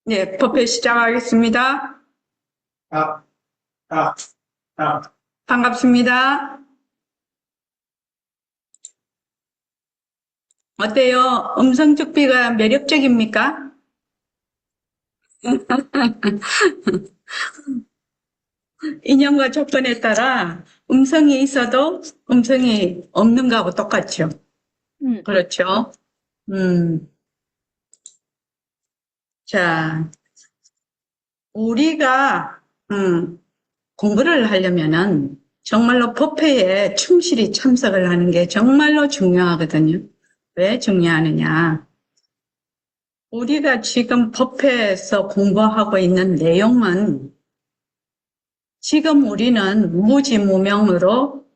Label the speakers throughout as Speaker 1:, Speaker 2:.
Speaker 1: 네, 법회 시작하겠습니다.
Speaker 2: 아, 아, 아,
Speaker 1: 반갑습니다. 어때요? 음성특비가 매력적입니까? 인연과 조건에 따라 음성이 있어도 음성이 없는 거하고 똑같죠. 그렇죠? 음, 자, 우리가, 공부를 하려면은 정말로 법회에 충실히 참석을 하는 게 정말로 중요하거든요. 왜 중요하느냐? 우리가 지금 법회에서 공부하고 있는 내용은 지금 우리는 무지무명으로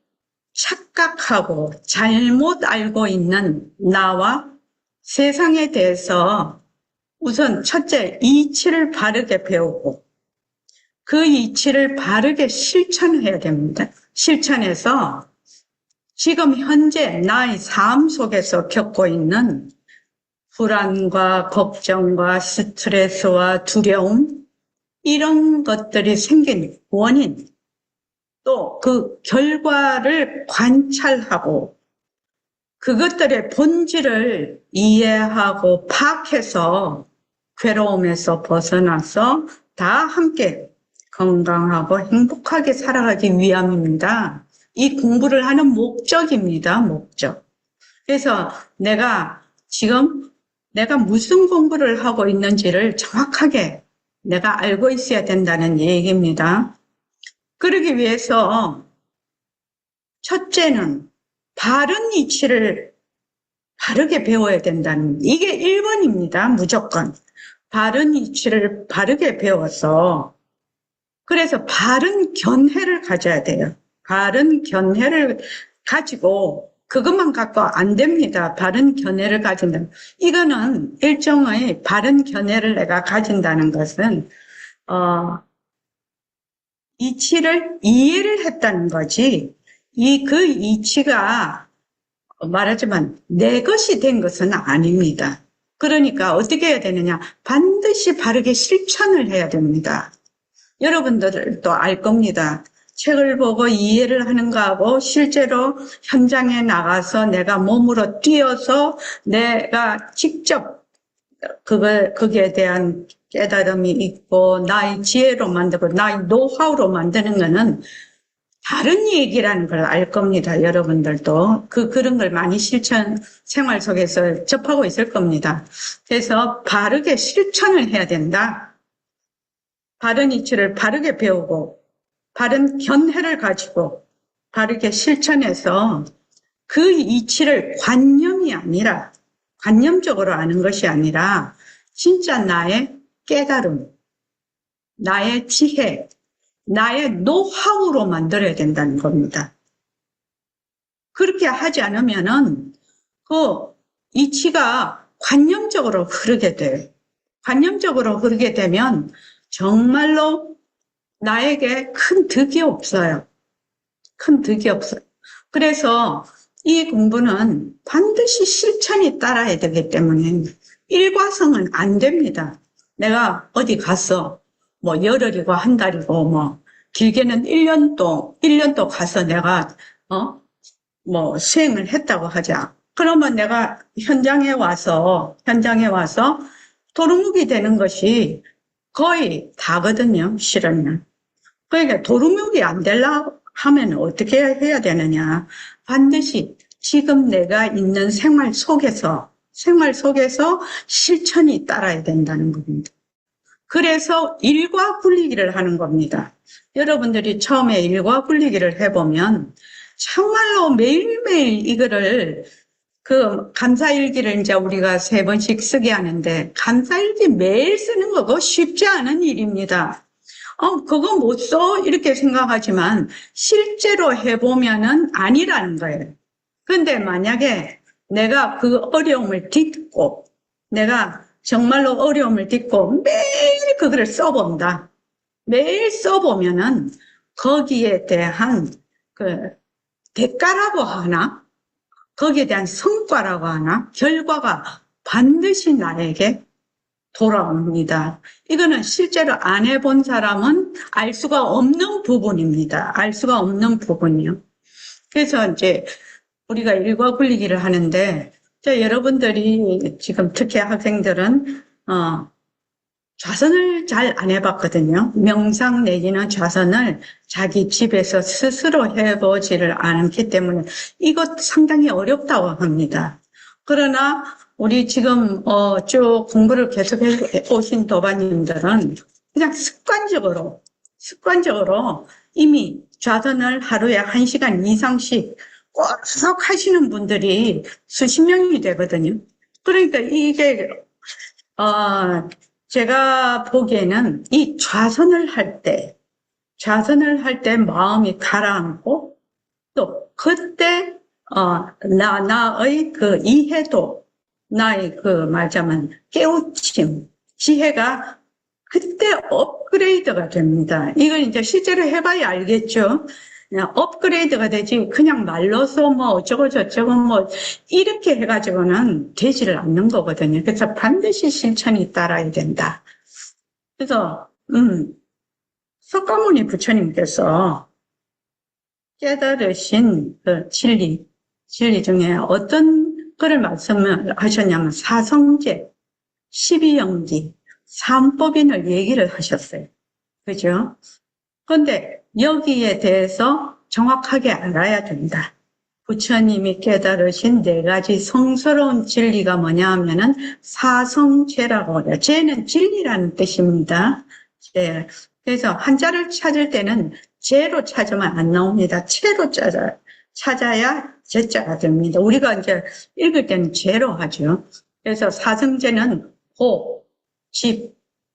Speaker 1: 착각하고 잘못 알고 있는 나와 세상에 대해서 우선 첫째 이치를 바르게 배우고 그 이치를 바르게 실천해야 됩니다. 실천해서 지금 현재 나의 삶 속에서 겪고 있는 불안과 걱정과 스트레스와 두려움 이런 것들이 생긴 원인 또 그 결과를 관찰하고 그것들의 본질을 이해하고 파악해서 괴로움에서 벗어나서 다 함께 건강하고 행복하게 살아가기 위함입니다. 이 공부를 하는 목적입니다. 목적. 그래서 지금 내가 무슨 공부를 하고 있는지를 정확하게 내가 알고 있어야 된다는 얘기입니다. 그러기 위해서 첫째는 바른 이치를 바르게 배워야 된다는 이게 1번입니다. 무조건. 바른 이치를 바르게 배워서 그래서 바른 견해를 가져야 돼요. 바른 견해를 가지고 그것만 갖고 안 됩니다. 바른 견해를 가진다. 이거는 일종의 바른 견해를 내가 가진다는 것은 이치를 이해를 했다는 거지. 그 이치가 말하자면 내 것이 된 것은 아닙니다. 그러니까 어떻게 해야 되느냐? 반드시 바르게 실천을 해야 됩니다. 여러분들도 알 겁니다. 책을 보고 이해를 하는 거하고 실제로 현장에 나가서 내가 몸으로 뛰어서 내가 직접 거기에 대한 깨달음이 있고 나의 지혜로 만들고 나의 노하우로 만드는 거는 다른 얘기라는 걸 알 겁니다. 여러분들도 그런 걸 많이 생활 속에서 접하고 있을 겁니다. 그래서 바르게 실천을 해야 된다. 바른 이치를 바르게 배우고 바른 견해를 가지고 바르게 실천해서 그 이치를 관념적으로 아는 것이 아니라 진짜 나의 깨달음, 나의 지혜, 나의 노하우로 만들어야 된다는 겁니다. 그렇게 하지 않으면은 그 이치가 관념적으로 흐르게 돼요. 관념적으로 흐르게 되면 정말로 나에게 큰 득이 없어요. 큰 득이 없어요. 그래서 이 공부는 반드시 실천이 따라야 되기 때문에 일과성은 안 됩니다. 내가 어디 가서 뭐 열흘이고 한 달이고 뭐 길게는 1년도 가서 내가 뭐 수행을 했다고 하자. 그러면 내가 현장에 와서 도루묵이 되는 것이 거의 다거든요, 실은요. 그러니까 도루묵이 안 되려고 하면 어떻게 해야 되느냐. 반드시 지금 내가 있는 생활 속에서 실천이 따라야 된다는 겁니다. 그래서 일과 굴리기를 하는 겁니다. 여러분들이 처음에 일과 굴리기를 해보면 정말로 매일매일 이거를 감사일기를 이제 우리가 3번씩 쓰게 하는데 감사일기 매일 쓰는 거고 쉽지 않은 일입니다. 그거 못 써? 이렇게 생각하지만 실제로 해보면은 아니라는 거예요. 근데 만약에 내가 그 어려움을 딛고 내가 정말로 어려움을 딛고 매일 그거를 써본다. 매일 써보면은 거기에 대한 그 대가라고 하나? 거기에 대한 성과라고 하나? 결과가 반드시 나에게 돌아옵니다. 이거는 실제로 안 해본 사람은 알 수가 없는 부분입니다. 알 수가 없는 부분이요. 그래서 이제 우리가 일과 굴리기를 하는데, 여러분들이 지금 특히 학생들은, 좌선을 잘 안 해봤거든요. 명상 내지는 좌선을 자기 집에서 스스로 해보지를 않기 때문에 이것 상당히 어렵다고 합니다. 그러나 우리 지금 쭉 공부를 계속해 오신 도반님들은 그냥 습관적으로 이미 좌선을 하루에 1시간 이상씩 꼭 하시는 분들이 수십 명이 되거든요. 그러니까 이게 제가 보기에는 이 좌선을 할 때 마음이 가라앉고, 또 그때 나의 그 이해도, 나의 그 말하자면 깨우침, 지혜가 그때 업그레이드가 됩니다. 이걸 이제 실제로 해봐야 알겠죠. 그냥 업그레이드가 되지 그냥 말로서 뭐 어쩌고 저쩌고 뭐 이렇게 해가지고는 되지를 않는 거거든요. 그래서 반드시 실천이 따라야 된다. 그래서 석가모니 부처님께서 깨달으신 그 진리 중에 어떤 거를 말씀을 하셨냐면 사성제, 12영기, 삼법인을 얘기를 하셨어요. 그죠? 그런데 여기에 대해서 정확하게 알아야 된다. 부처님이 깨달으신 4가지 성스러운 진리가 뭐냐 하면은 사성제라고 해요. 제는 진리라는 뜻입니다. 제. 그래서 한자를 찾을 때는 제로 찾으면 안 나옵니다. 체로 찾아야 제자가 됩니다. 우리가 이제 읽을 때는 제로 하죠. 그래서 사성제는 고, 집,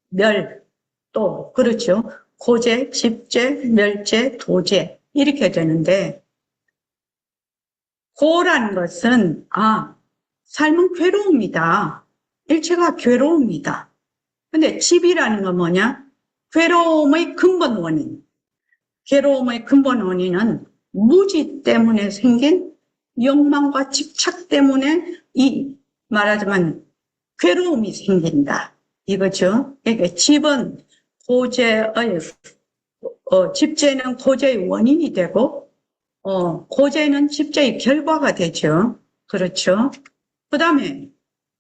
Speaker 1: 멸, 또 그렇죠. 고제, 집제, 멸제, 도제 이렇게 되는데, 고라는 것은 삶은 괴로움이다. 일체가 괴로움이다. 근데 집이라는 건 뭐냐? 괴로움의 근본 원인. 괴로움의 근본 원인은 무지 때문에 생긴 욕망과 집착 때문에 말하자면 괴로움이 생긴다. 이거죠. 그러니까 집은 집제는 고제의 원인이 되고, 고제는 집제의 결과가 되죠. 그렇죠. 그 다음에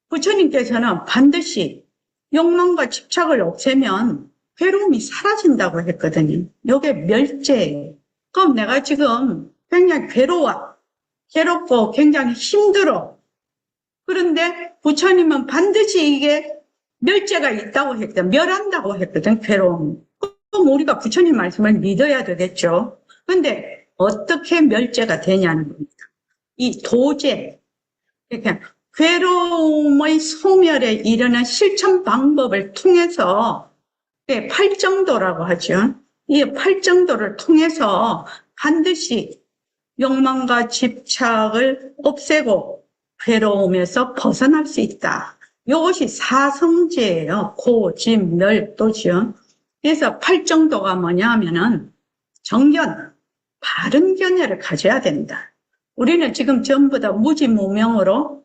Speaker 1: 부처님께서는 반드시 욕망과 집착을 없애면 괴로움이 사라진다고 했거든요. 이게 멸제예요. 그럼 내가 지금 굉장히 괴롭고 굉장히 힘들어. 그런데 부처님은 반드시 이게 멸제가 있다고 했거든. 멸한다고 했거든, 괴로움. 그럼 우리가 부처님 말씀을 믿어야 되겠죠. 그런데 어떻게 멸제가 되냐는 겁니다. 이 도제, 그러니까 괴로움의 소멸에 이르는 실천 방법을 통해서 팔정도라고 하죠. 이 팔정도를 통해서 반드시 욕망과 집착을 없애고 괴로움에서 벗어날 수 있다. 이것이 사성제예요. 고, 집, 멸, 도죠. 그래서 팔정도가 뭐냐 하면은 정견, 바른 견해를 가져야 된다. 우리는 지금 전부 다 무지무명으로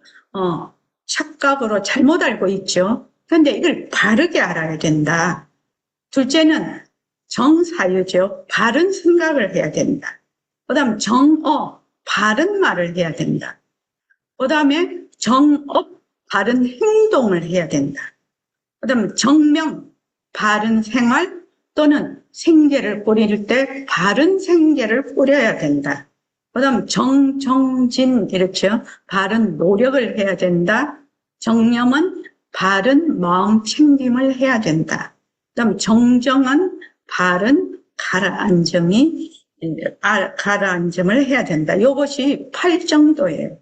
Speaker 1: 착각으로 잘못 알고 있죠. 그런데 이걸 바르게 알아야 된다. 둘째는 정사유죠. 바른 생각을 해야 된다. 그 다음 정어, 바른 말을 해야 된다. 그 다음에 정업, 바른 행동을 해야 된다. 그 다음 정명, 바른 생활 또는 생계를 꾸릴 때 바른 생계를 꾸려야 된다. 그 다음 정진 이렇죠. 바른 노력을 해야 된다. 정념은 바른 마음 챙김을 해야 된다. 그 다음 정정은 바른 가라앉음을 해야 된다. 이것이 팔정도예요.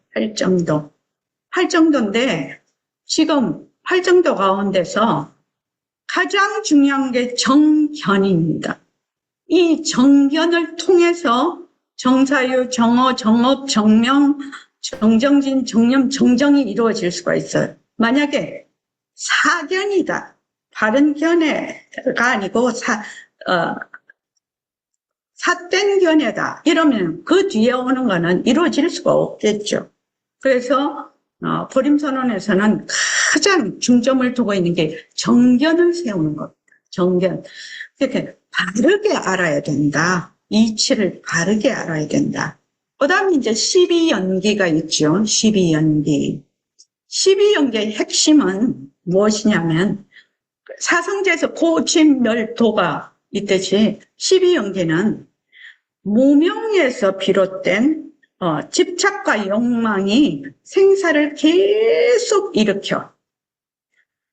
Speaker 1: 팔정도인데 지금 팔정도 가운데서 가장 중요한 게 정견입니다. 이 정견을 통해서 정사유, 정어, 정업, 정명, 정정진, 정념, 정정이 이루어질 수가 있어요. 만약에 사견이다. 바른 견해가 아니고 삿된 견해다. 이러면 그 뒤에 오는 거는 이루어질 수가 없겠죠. 그래서 보림선언에서는 가장 중점을 두고 있는 게 정견을 세우는 것. 정견. 이렇게 바르게 알아야 된다. 이치를 바르게 알아야 된다. 그 다음에 이제 12연기가 있죠. 12연기. 12연기의 핵심은 무엇이냐면, 사성제에서 고진멸도가 있듯이 12연기는 무명에서 비롯된 집착과 욕망이 생사를 계속 일으켜.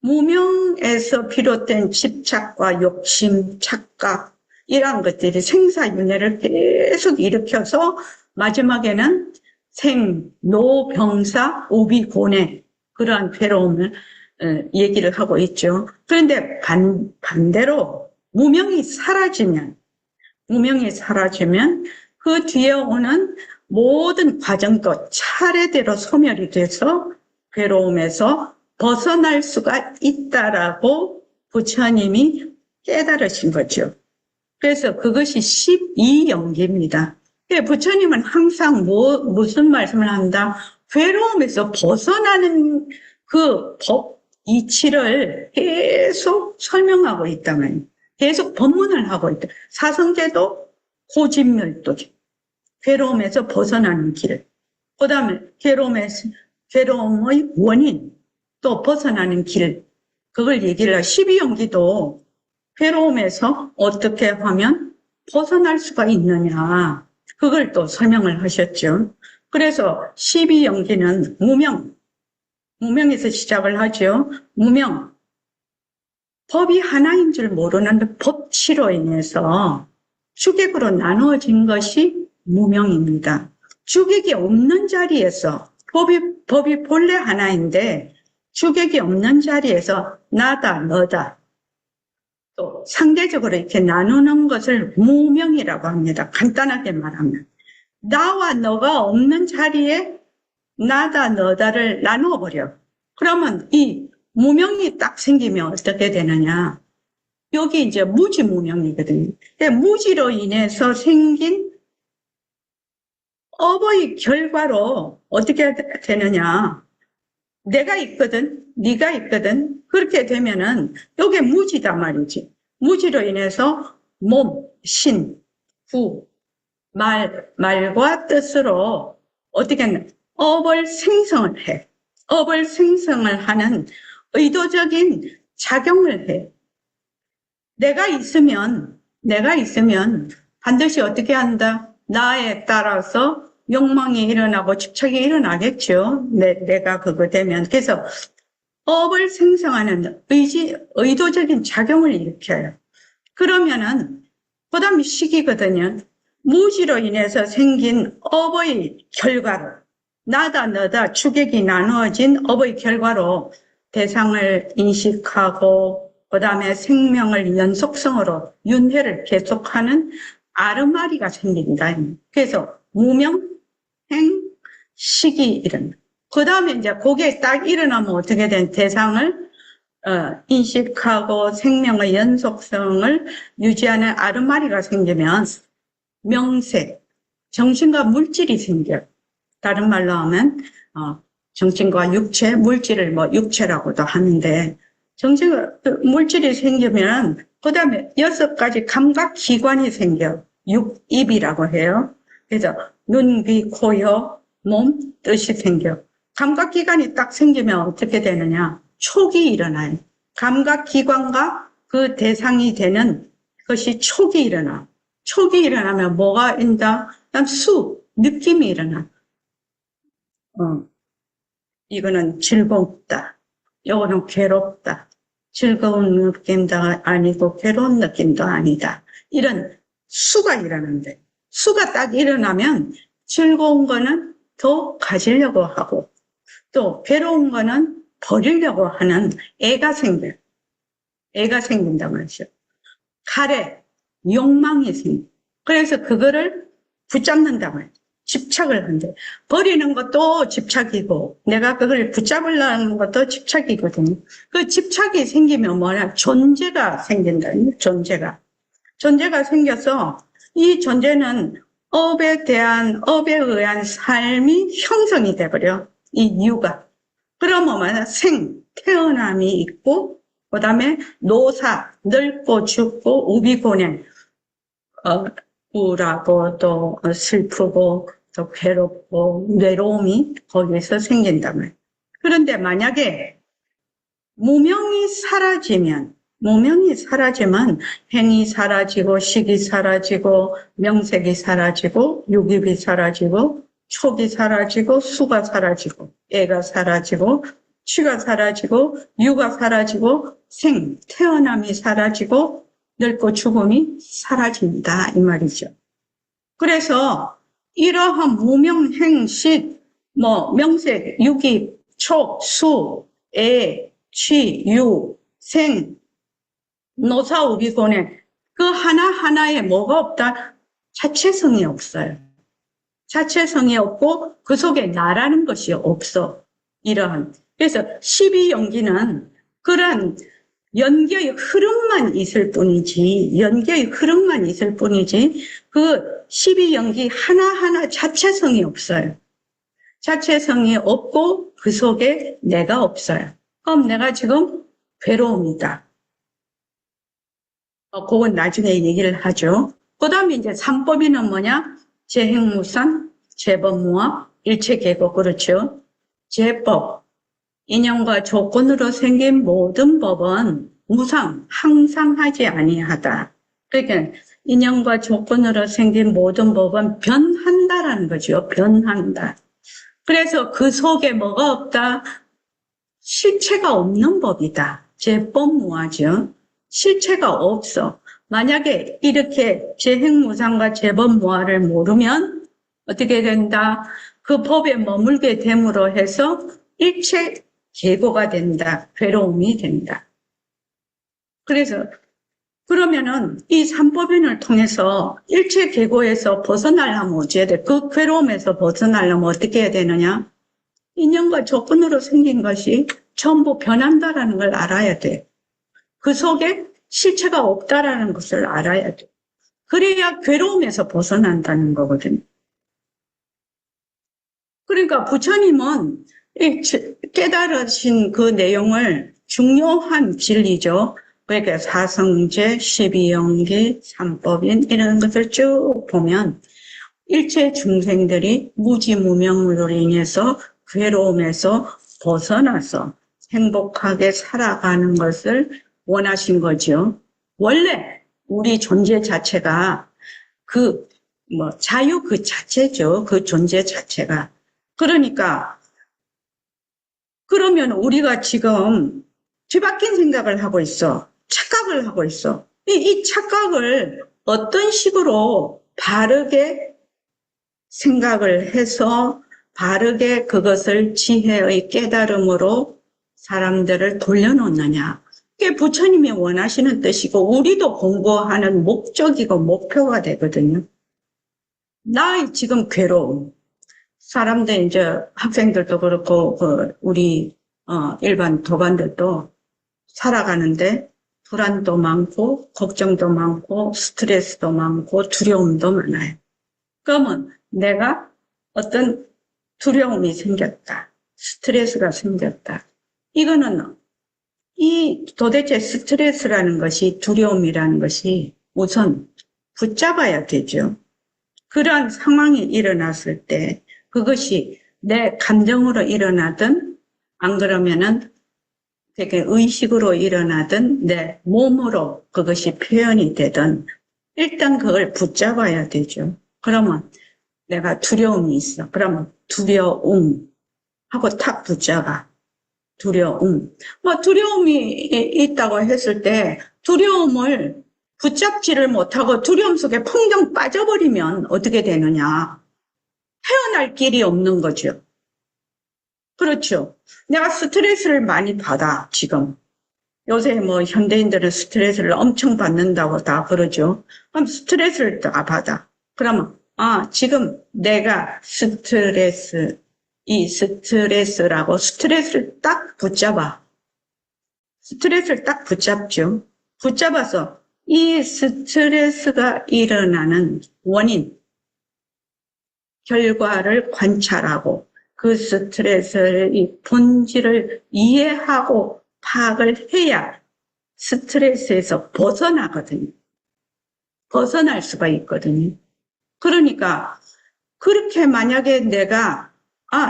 Speaker 1: 무명에서 비롯된 집착과 욕심, 착각, 이러한 것들이 생사윤회를 계속 일으켜서 마지막에는 생, 노, 병사, 오비, 고뇌, 그러한 괴로움을 얘기를 하고 있죠. 그런데 반대로 무명이 사라지면 그 뒤에 오는 모든 과정도 차례대로 소멸이 돼서 괴로움에서 벗어날 수가 있다라고 부처님이 깨달으신 거죠. 그래서 그것이 12연기입니다. 부처님은 항상 무슨 말씀을 한다? 괴로움에서 벗어나는 그 법, 이치를 계속 설명하고 있다면, 계속 법문을 하고 있다. 사성제도 고진멸도, 괴로움에서 벗어나는 길. 그 다음에 괴로움의 원인, 또 벗어나는 길. 그걸 얘기를 해요. 12연기도 괴로움에서 어떻게 하면 벗어날 수가 있느냐. 그걸 또 설명을 하셨죠. 그래서 12연기는 무명에서 시작을 하죠. 무명. 법이 하나인 줄 모르는 법치로 인해서 주객으로 나누어진 것이 무명입니다. 주객이 없는 자리에서 법이 본래 하나인데 주객이 없는 자리에서 나다, 너다, 또 상대적으로 이렇게 나누는 것을 무명이라고 합니다. 간단하게 말하면. 나와 너가 없는 자리에 나다, 너다를 나누어 버려. 그러면 이 무명이 딱 생기면 어떻게 되느냐. 여기 이제 무지무명이거든요. 무지로 인해서 생긴 업의 결과로 어떻게 되느냐. 내가 있거든, 네가 있거든. 그렇게 되면은 이게 무지다 말이지. 무지로 인해서 몸, 신, 구, 말과 뜻으로 어떻게 하냐. 업을 생성을 해. 업을 생성을 하는 의도적인 작용을 해. 내가 있으면 반드시 어떻게 한다? 나에 따라서 욕망이 일어나고 집착이 일어나겠죠. 내가 그거 되면. 그래서 업을 생성하는 의도적인 작용을 일으켜요. 그러면은, 그 다음에 식이거든요. 무지로 인해서 생긴 업의 결과로, 나다, 너다, 주객이 나누어진 업의 결과로 대상을 인식하고, 그 다음에 생명을 연속성으로 윤회를 계속하는 아르마리가 생긴다. 그래서 무명, 행, 식이 일어나. 그 다음에 이제 그게 딱 일어나면 어떻게 된 대상을 인식하고 생명의 연속성을 유지하는 아르마리가 생기면 명색, 정신과 물질이 생겨요. 다른 말로 하면 정신과 육체, 물질을 육체라고도 하는데 정신과 물질이 생기면 그 다음에 6가지 감각기관이 생겨. 육입이라고 해요. 그래서 눈, 귀, 코, 혀, 몸, 뜻이 생겨. 감각기관이 딱 생기면 어떻게 되느냐. 촉이 일어나요. 감각기관과 그 대상이 되는 것이 촉이 일어나. 촉이 일어나면 뭐가 인다? 그다음 느낌이 일어나. 이거는 즐겁다. 이거는 괴롭다. 즐거운 느낌도 아니고 괴로운 느낌도 아니다. 이런 수가 일어나는데, 수가 딱 일어나면 즐거운 거는 더 가지려고 하고 또 괴로운 거는 버리려고 하는 애가 생긴단 말이죠. 가래, 욕망이 생겨. 그래서 그거를 붙잡는단 말이죠. 집착을 한대. 버리는 것도 집착이고 내가 그걸 붙잡으려는 것도 집착이거든요. 그 집착이 생기면 뭐냐, 존재가 생긴다. 존재가 생겨서 이 존재는 업에 의한 삶이 형성이 돼버려. 이 유가. 그러면 태어남이 있고, 그 다음에 노사, 늙고 죽고, 우비고년, 우울하고 또 슬프고 또 괴롭고 외로움이 거기에서 생긴단 말이에요. 그런데 만약에 무명이 사라지면 행이 사라지고 식이 사라지고 명색이 사라지고 육입이 사라지고 촉이 사라지고 수가 사라지고 애가 사라지고 취가 사라지고 유가 사라지고 태어남이 사라지고 늙고 죽음이 사라진다 이 말이죠. 그래서 이러한 무명, 행, 식, 명색, 유기, 촉, 수, 애, 취, 유, 노사, 우비, 고뇌 그 하나하나에 뭐가 없다? 자체성이 없어요. 자체성이 없고 그 속에 나라는 것이 없어. 이러한. 그래서 12연기는 그런 연계의 흐름만 있을 뿐이지, 그 12연기 하나하나 자체성이 없어요. 자체성이 없고 그 속에 내가 없어요. 그럼 내가 지금 괴로움이다. 그건 나중에 얘기를 하죠. 그 다음에 이제 3법인은 뭐냐? 재행무상, 재법무화, 일체계고, 그렇죠? 재법, 인연과 조건으로 생긴 모든 법은 무상, 항상 하지 아니하다. 그러니까 인연과 조건으로 생긴 모든 법은 변한다라는 거죠. 변한다. 그래서 그 속에 뭐가 없다? 실체가 없는 법이다. 재법무화죠. 실체가 없어. 만약에 이렇게 재행무상과 재법무화를 모르면 어떻게 된다? 그 법에 머물게 됨으로 해서 일체 계고가 된다. 괴로움이 된다. 그래서 그러면은 이 삼법인을 통해서 일체 계고에서 벗어나려면 어찌해야 돼? 그 괴로움에서 벗어나려면 어떻게 해야 되느냐? 인연과 조건으로 생긴 것이 전부 변한다라는 걸 알아야 돼. 그 속에 실체가 없다라는 것을 알아야 돼. 그래야 괴로움에서 벗어난다는 거거든요. 그러니까 부처님은 깨달으신 그 내용을 중요한 진리죠. 그러니까 사성제, 12연기, 삼법인 이런 것을 쭉 보면 일체 중생들이 무지무명으로 인해서 괴로움에서 벗어나서 행복하게 살아가는 것을 원하신 거죠. 원래 우리 존재 자체가 자유 그 자체죠. 그 존재 자체가. 그러니까 그러면 우리가 지금 뒤바뀐 생각을 하고 있어. 착각을 하고 있어. 이 착각을 어떤 식으로 바르게 생각을 해서 바르게 그것을 지혜의 깨달음으로 사람들을 돌려놓느냐. 그게 부처님이 원하시는 뜻이고 우리도 공부하는 목적이고 목표가 되거든요. 나 지금 괴로움. 사람들 이제 학생들도 그렇고 우리 일반 도반들도 살아가는데 불안도 많고 걱정도 많고 스트레스도 많고 두려움도 많아요. 그러면 내가 어떤 두려움이 생겼다. 스트레스가 생겼다. 이거는 도대체 스트레스라는 것이 두려움이라는 것이 우선 붙잡아야 되죠. 그러한 상황이 일어났을 때 그것이 내 감정으로 일어나든 안 그러면은 되게 의식으로 일어나든 내 몸으로 그것이 표현이 되든 일단 그걸 붙잡아야 되죠. 그러면 내가 두려움이 있어. 그러면 두려움 하고 탁 붙잡아. 두려움. 두려움이 있다고 했을 때 두려움을 붙잡지를 못하고 두려움 속에 펑덩 빠져버리면 어떻게 되느냐. 헤어날 길이 없는 거죠. 그렇죠. 내가 스트레스를 많이 받아, 지금. 요새 현대인들은 스트레스를 엄청 받는다고 다 그러죠. 그럼 스트레스를 다 받아. 그러면, 지금 내가 이 스트레스라고 스트레스를 딱 붙잡아. 스트레스를 딱 붙잡죠. 붙잡아서 이 스트레스가 일어나는 원인, 결과를 관찰하고 그 스트레스의 이 본질을 이해하고 파악을 해야 스트레스에서 벗어나거든요. 벗어날 수가 있거든요. 그러니까 그렇게 만약에 내가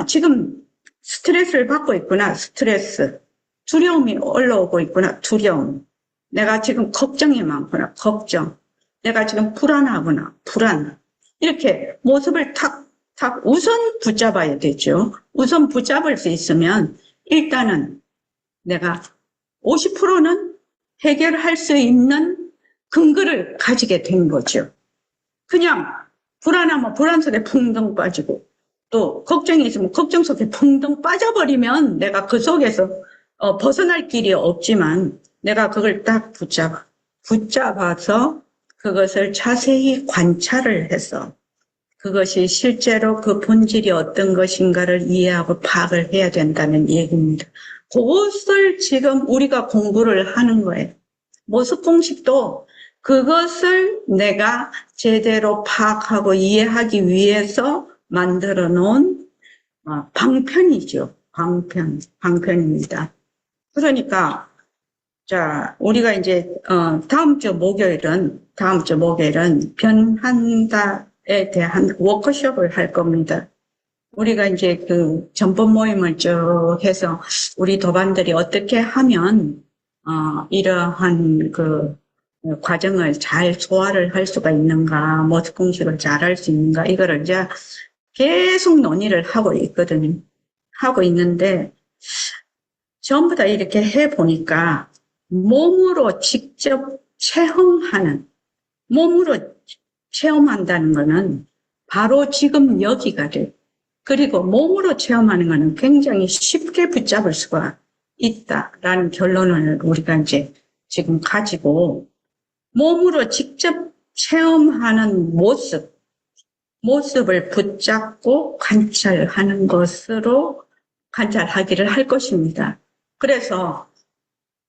Speaker 1: 지금 스트레스를 받고 있구나. 스트레스. 두려움이 올라오고 있구나. 두려움. 내가 지금 걱정이 많구나. 걱정. 내가 지금 불안하구나. 불안. 이렇게 모습을 탁 우선 붙잡아야 되죠. 우선 붙잡을 수 있으면 일단은 내가 50%는 해결할 수 있는 근거를 가지게 된 거죠. 그냥 불안하면 불안 속에 붕덩 빠지고 또 걱정이 있으면 걱정 속에 붕덩 빠져버리면 내가 그 속에서 벗어날 길이 없지만 내가 그걸 딱 붙잡아서 그것을 자세히 관찰을 해서 그것이 실제로 그 본질이 어떤 것인가를 이해하고 파악을 해야 된다는 얘기입니다. 그것을 지금 우리가 공부를 하는 거예요. 모습 공식도 그것을 내가 제대로 파악하고 이해하기 위해서 만들어 놓은 방편이죠. 방편입니다. 그러니까 자, 우리가 이제 다음 주 목요일은 변한다에 대한 워크숍을 할 겁니다. 우리가 이제 그 전법 모임을 쭉 해서 우리 도반들이 어떻게 하면 이러한 그 과정을 잘 소화를 할 수가 있는가, 모습 공식을 잘 할 수 있는가, 이거를 이제 계속 논의를 하고 있거든요. 하고 있는데 전부 다 이렇게 해보니까 몸으로 직접 몸으로 체험한다는 거는 바로 지금 여기가 돼. 그리고 몸으로 체험하는 거는 굉장히 쉽게 붙잡을 수가 있다라는 결론을 우리가 이제 지금 가지고 몸으로 직접 체험하는 모습을 붙잡고 관찰하는 것으로 관찰하기를 할 것입니다. 그래서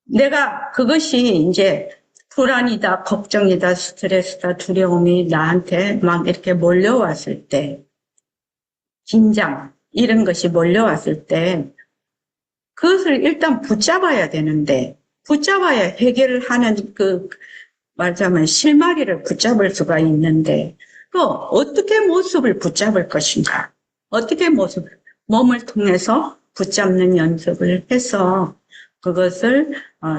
Speaker 1: 내가 그것이 이제 불안이다, 걱정이다, 스트레스다, 두려움이 나한테 막 이렇게 몰려왔을 때, 긴장, 이런 것이 몰려왔을 때, 그것을 일단 붙잡아야 되는데, 붙잡아야 해결을 하는 말하자면 실마리를 붙잡을 수가 있는데, 또 어떻게 모습을 붙잡을 것인가? 어떻게 몸을 통해서 붙잡는 연습을 해서 그것을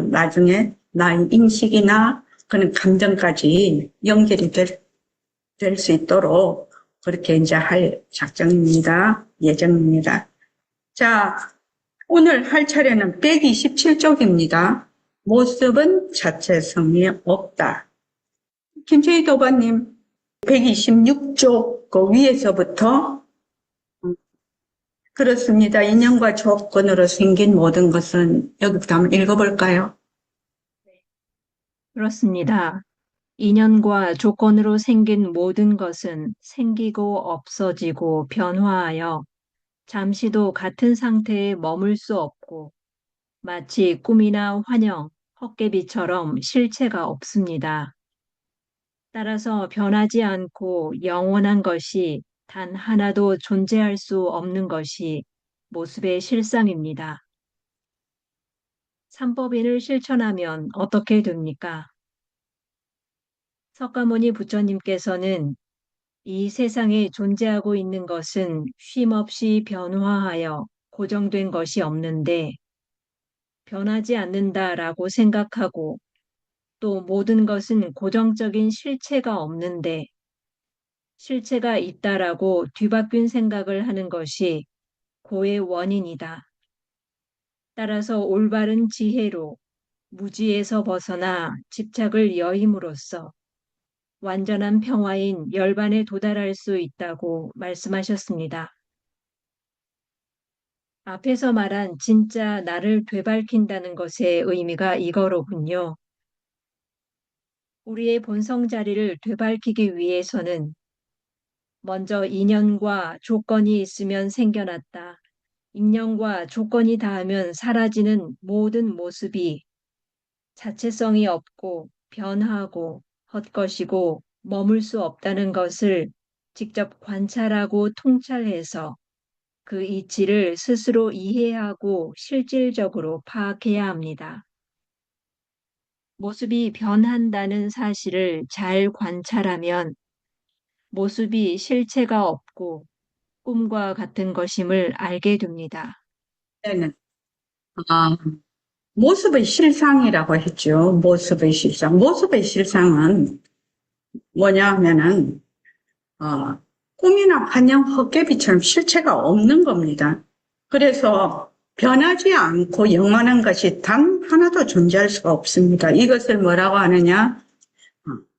Speaker 1: 나중에 나의 인식이나 그런 감정까지 연결이 될 수 있도록 그렇게 이제 할 예정입니다. 자, 오늘 할 차례는 127쪽입니다. 모습은 자체성이 없다. 김채희 도반님, 126쪽 그 위에서부터 그렇습니다. 인연과 조건으로 생긴 모든 것은 여기부터 한번 읽어볼까요?
Speaker 3: 그렇습니다. 인연과 조건으로 생긴 모든 것은 생기고 없어지고 변화하여 잠시도 같은 상태에 머물 수 없고 마치 꿈이나 환영, 헛개비처럼 실체가 없습니다. 따라서 변하지 않고 영원한 것이 단 하나도 존재할 수 없는 것이 모습의 실상입니다. 삼법인을 실천하면 어떻게 됩니까? 석가모니 부처님께서는 이 세상에 존재하고 있는 것은 쉼없이 변화하여 고정된 것이 없는데 변하지 않는다라고 생각하고 또 모든 것은 고정적인 실체가 없는데 실체가 있다라고 뒤바뀐 생각을 하는 것이 고의 원인이다. 따라서 올바른 지혜로 무지에서 벗어나 집착을 여임으로써 완전한 평화인 열반에 도달할 수 있다고 말씀하셨습니다. 앞에서 말한 진짜 나를 되밟힌다는 것의 의미가 이거로군요. 우리의 본성 자리를 되밟히기 위해서는 먼저 인연과 조건이 있으면 생겨났다. 인연과 조건이 닿으면 사라지는 모든 모습이 자체성이 없고 변하고 헛것이고 머물 수 없다는 것을 직접 관찰하고 통찰해서 그 이치를 스스로 이해하고 실질적으로 파악해야 합니다. 모습이 변한다는 사실을 잘 관찰하면 모습이 실체가 없고 꿈과 같은 것임을 알게 됩니다.
Speaker 1: 때는 아, 모습의 실상이라고 했죠. 모습의 실상. 모습의 실상은 뭐냐 하면은 꿈이나 환영, 헛개비처럼 실체가 없는 겁니다. 그래서 변하지 않고 영원한 것이 단 하나도 존재할 수가 없습니다. 이것을 뭐라고 하느냐?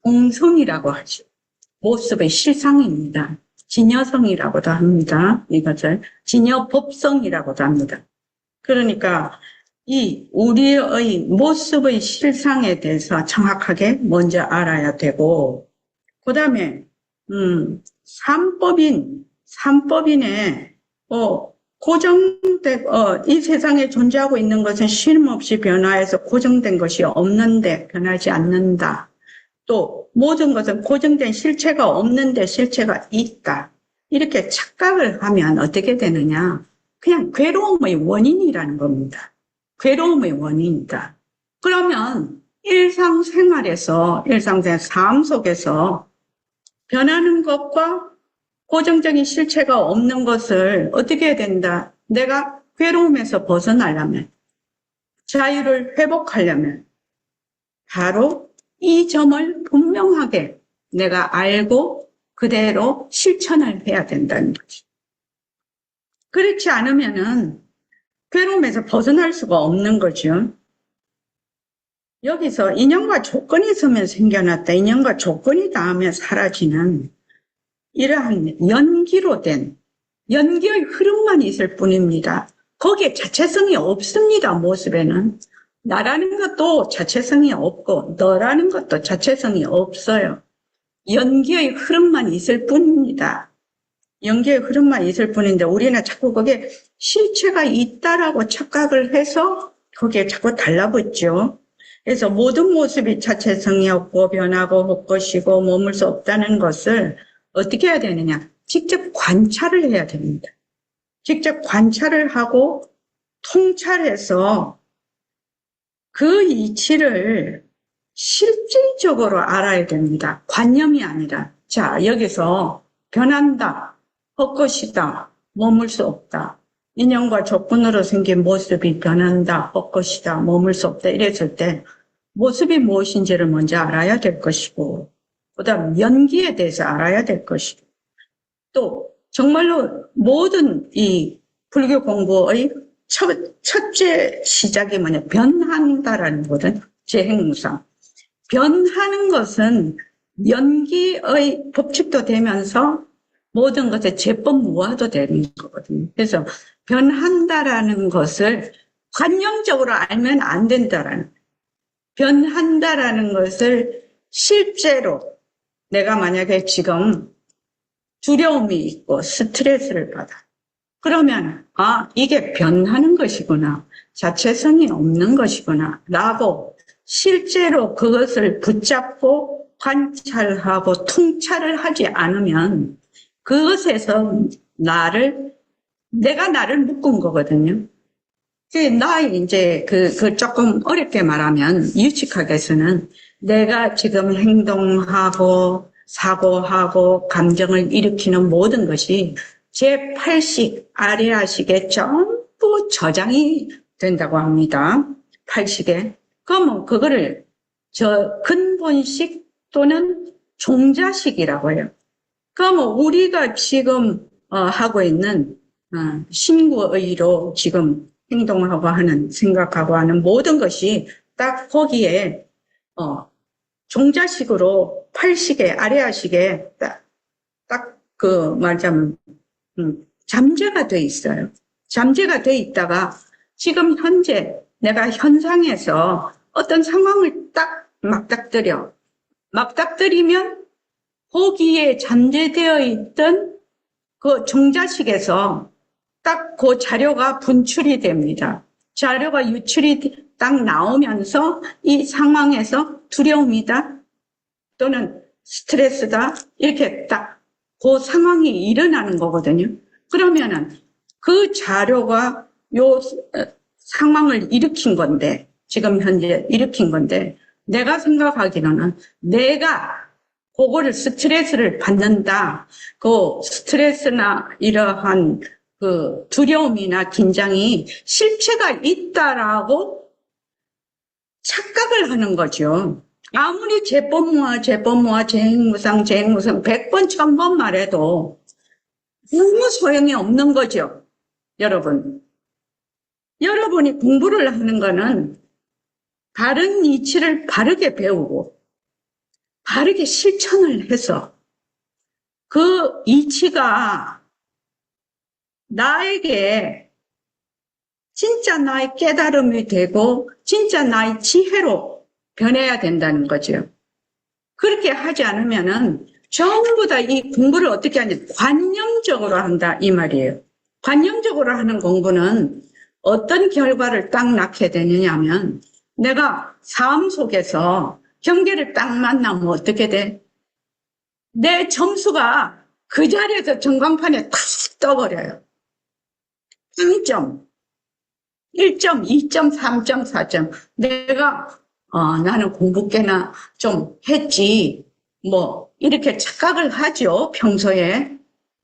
Speaker 1: 공성이라고 하죠. 모습의 실상입니다. 진여성이라고도 합니다. 이것을 진여법성이라고도 합니다. 그러니까 이 우리의 모습의 실상에 대해서 정확하게 먼저 알아야 되고, 그 다음에 삼법인의 고정된 이 세상에 존재하고 있는 것은 쉼없이 변화해서 고정된 것이 없는데 변하지 않는다. 또 모든 것은 고정된 실체가 없는데 실체가 있다. 이렇게 착각을 하면 어떻게 되느냐? 그냥 괴로움의 원인이라는 겁니다. 괴로움의 원인이다. 그러면 일상생활에서, 삶 속에서 변하는 것과 고정적인 실체가 없는 것을 어떻게 해야 된다? 내가 괴로움에서 벗어나려면, 자유를 회복하려면, 바로 이 점을 분명하게 내가 알고 그대로 실천을 해야 된다는 거지. 그렇지 않으면은 괴로움에서 벗어날 수가 없는 거죠. 여기서 인연과 조건이 있으면 생겨났다. 인연과 조건이 닿으면 사라지는 이러한 연기로 된 연기의 흐름만 있을 뿐입니다. 거기에 자체성이 없습니다. 모습에는. 나라는 것도 자체성이 없고 너라는 것도 자체성이 없어요. 연기의 흐름만 있을 뿐입니다. 연기의 흐름만 있을 뿐인데 우리는 자꾸 거기에 실체가 있다라고 착각을 해서 거기에 자꾸 달라붙죠. 그래서 모든 모습이 자체성이 없고 변하고 헛것이고 머물 수 없다는 것을 어떻게 해야 되느냐? 직접 관찰을 해야 됩니다. 직접 관찰을 하고 통찰해서 그 이치를 실질적으로 알아야 됩니다. 관념이 아니라. 자, 여기서 변한다, 헛것이다, 머물 수 없다. 인연과 조건으로 생긴 모습이 변한다, 헛것이다, 머물 수 없다. 이랬을 때 모습이 무엇인지를 먼저 알아야 될 것이고, 그 다음 연기에 대해서 알아야 될 것이고, 또 정말로 모든 이 불교 공부의 첫째 시작이 뭐냐? 변한다라는 거거든. 제 행무상. 변하는 것은 연기의 법칙도 되면서 모든 것의 제법무화도 되는 거거든요. 그래서 변한다라는 것을 관념적으로 알면 안 된다라는 거예요. 변한다라는 것을 실제로 내가 만약에 지금 두려움이 있고 스트레스를 받아. 그러면 이게 변하는 것이구나. 자체성이 없는 것이구나. 라고 실제로 그것을 붙잡고 관찰하고 통찰을 하지 않으면 그것에서 내가 나를 묶은 거거든요. 이제 조금 어렵게 말하면 유치하게 해서는 내가 지금 행동하고 사고하고 감정을 일으키는 모든 것이 제8식 아리아식에 전부 저장이 된다고 합니다. 8식에. 그러면 그거를 근본식 또는 종자식이라고 해요. 그러면 우리가 지금 하고 있는 신구의로 지금 행동하고 하는 생각하고 하는 모든 것이 딱 거기에 종자식으로 8식에 아리아식에 딱 말하자면 잠재가 돼 있어요. 잠재가 돼 있다가 지금 현재 내가 현상에서 어떤 상황을 딱 맞닥뜨리면 거기에 잠재되어 있던 그 종자식에서 딱 그 자료가 분출이 됩니다. 자료가 유출이 딱 나오면서 이 상황에서 두려움이다 또는 스트레스다 이렇게 딱 그 상황이 일어나는 거거든요. 그러면은 그 자료가 요 상황을 일으킨 건데, 지금 현재 일으킨 건데, 내가 생각하기로는 내가 그거를 스트레스를 받는다. 그 스트레스나 이러한 그 두려움이나 긴장이 실체가 있다라고 착각을 하는 거죠. 아무리 재법무와 재행무상 100번, 1000번 말해도 아무 소용이 없는 거죠. 여러분. 여러분이 공부를 하는 거는 바른 이치를 바르게 배우고 바르게 실천을 해서 그 이치가 나에게 진짜 나의 깨달음이 되고 진짜 나의 지혜로 변해야 된다는 거죠. 그렇게 하지 않으면은 전부 다 이 공부를 어떻게 하냐, 관념적으로 한다 이 말이에요. 관념적으로 하는 공부는 어떤 결과를 딱 낳게 되느냐 하면 내가 삶 속에서 경계를 딱 만나면 어떻게 돼? 내 점수가 그 자리에서 전광판에 탁 떠버려요. 3점, 1점, 2점, 3점, 4점. 내가 나는 공부 꽤나 좀 했지. 뭐 이렇게 착각을 하죠. 평소에.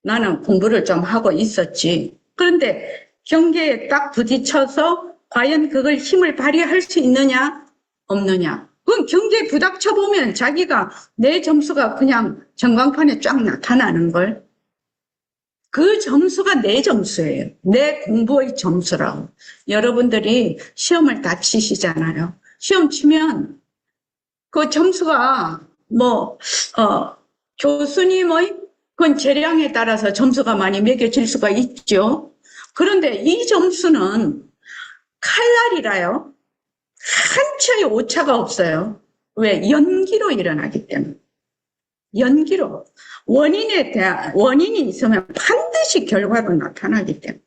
Speaker 1: 나는 공부를 좀 하고 있었지. 그런데 경계에 딱 부딪혀서 과연 그걸 힘을 발휘할 수 있느냐? 없느냐? 그건 경계에 부닥쳐 보면 자기가 내 점수가 그냥 전광판에 쫙 나타나는 걸. 그 점수가 내 점수예요. 내 공부의 점수라고. 여러분들이 시험을 다 치시잖아요. 시험 치면 그 점수가 교수님의 그건 재량에 따라서 점수가 많이 매겨질 수가 있죠. 그런데 이 점수는 칼날이라요. 한 치의 오차가 없어요. 왜? 연기로 일어나기 때문에. 연기로. 원인이 있으면 반드시 결과로 나타나기 때문에.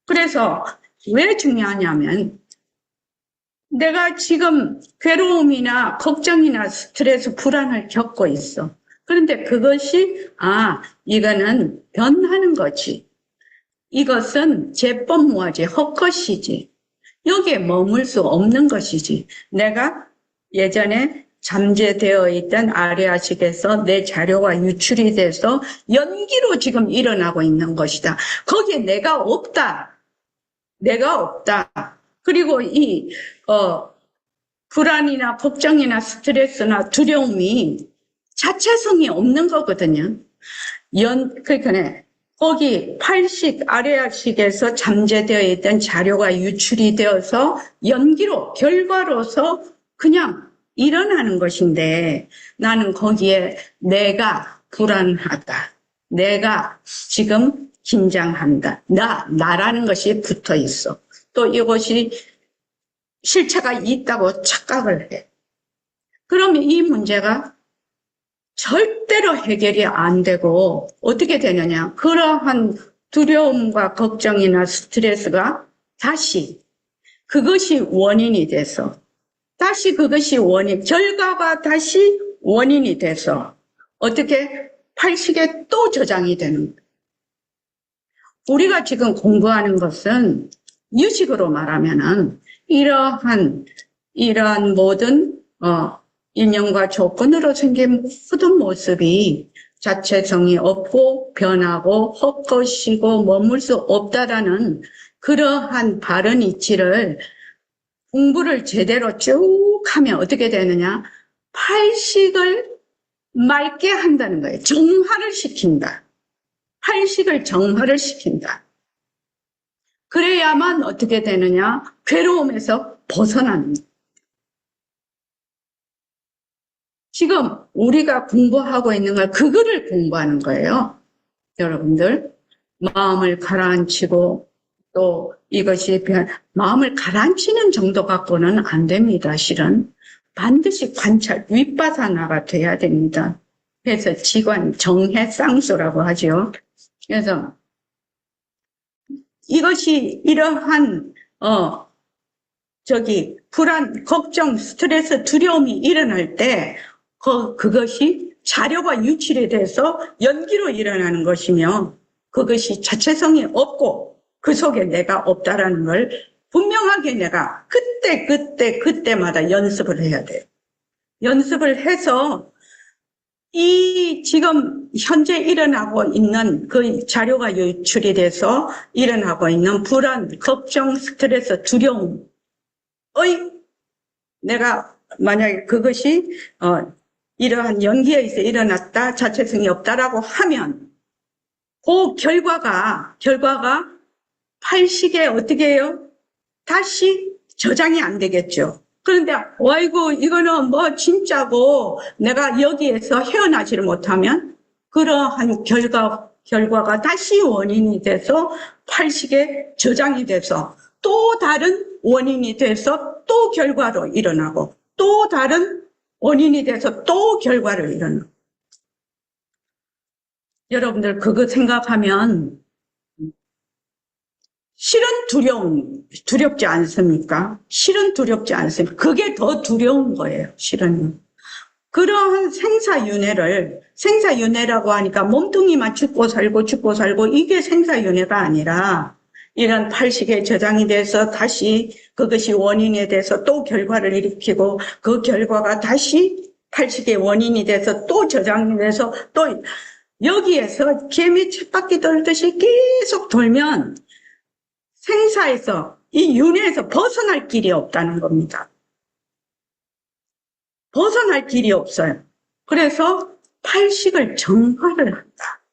Speaker 1: 그래서 왜 중요하냐면 내가 지금 괴로움이나 걱정이나 스트레스, 불안을 겪고 있어. 그런데 그것이 이거는 변하는 거지. 이것은 재법무화지, 헛것이지. 여기에 머물 수 없는 것이지. 내가 예전에 잠재되어 있던 아래아식에서 내 자료가 유출이 돼서 연기로 지금 일어나고 있는 것이다. 거기에 내가 없다. 내가 없다. 그리고 이 불안이나 걱정이나 스트레스나 두려움이 자체성이 없는 거거든요. 그러니까 거기 팔식, 아래아식에서 잠재되어 있던 자료가 유출이 되어서 연기로, 결과로서 그냥 일어나는 것인데 나는 거기에 내가 불안하다. 내가 지금 긴장한다. 나라는 것이 붙어 있어. 또 이것이 실체가 있다고 착각을 해. 그러면 이 문제가 절대로 해결이 안 되고 어떻게 되느냐. 그러한 두려움과 걱정이나 스트레스가 다시 그것이 원인이 돼서 다시 그것이 결과가 다시 원인이 돼서 어떻게 팔식에 또 저장이 되는 거예요. 우리가 지금 공부하는 것은 유식으로 말하면은 이러한 모든 인연과 조건으로 생긴 모든 모습이 자체성이 없고 변하고 헛것이고 머물 수 없다라는 그러한 바른 이치를 공부를 제대로 쭉 하면 어떻게 되느냐? 팔식을 맑게 한다는 거예요. 정화를 시킨다. 팔식을 정화를 시킨다. 그래야만 어떻게 되느냐? 괴로움에서 벗어나는 거예요. 지금 우리가 공부하고 있는 걸 그거를 공부하는 거예요. 여러분들 마음을 가라앉히고 또 이것이 마음을 가라앉히는 정도 갖고는 안 됩니다. 실은 반드시 관찰, 윗바사나가 돼야 됩니다. 그래서 지관, 정해쌍수라고 하죠. 그래서 이것이 이러한 불안, 걱정, 스트레스, 두려움이 일어날 때 그것이 자료가 유출이 돼서 연기로 일어나는 것이며 그것이 자체성이 없고 그 속에 내가 없다라는 걸 분명하게 내가 그때마다 연습을 해야 돼요. 연습을 해서 이 지금 현재 일어나고 있는 그 자료가 유출이 돼서 일어나고 있는 불안, 걱정, 스트레스, 두려움의 내가 만약에 그것이 이러한 연기에서 일어났다, 자체성이 없다라고 하면 그 결과가 팔식에 어떻게 해요? 다시 저장이 안 되겠죠. 그런데 아이고 이거는 뭐 진짜고 내가 여기에서 헤어나지를 못하면 그러한 결과가 다시 원인이 돼서 팔식에 저장이 돼서 또 다른 원인이 돼서 또 결과로 일어나고 또 다른 원인이 돼서 또 결과로 일어나고. 여러분들 그거 생각하면 실은 두렵지 않습니까? 실은 두렵지 않습니까? 그게 더 두려운 거예요, 실은. 그러한 생사윤회라고 하니까 몸뚱이만 죽고 살고, 이게 생사윤회가 아니라, 이런 팔식에 저장이 돼서 다시 그것이 원인에 대해서 또 결과를 일으키고, 그 결과가 다시 팔식의 원인이 돼서 또 저장이 돼서 또 여기에서 개미 쳇바퀴 돌듯이 계속 돌면 생사에서 이 윤회에서 벗어날 길이 없다는 겁니다. 벗어날 길이 없어요. 그래서 팔식을 정화를 한다.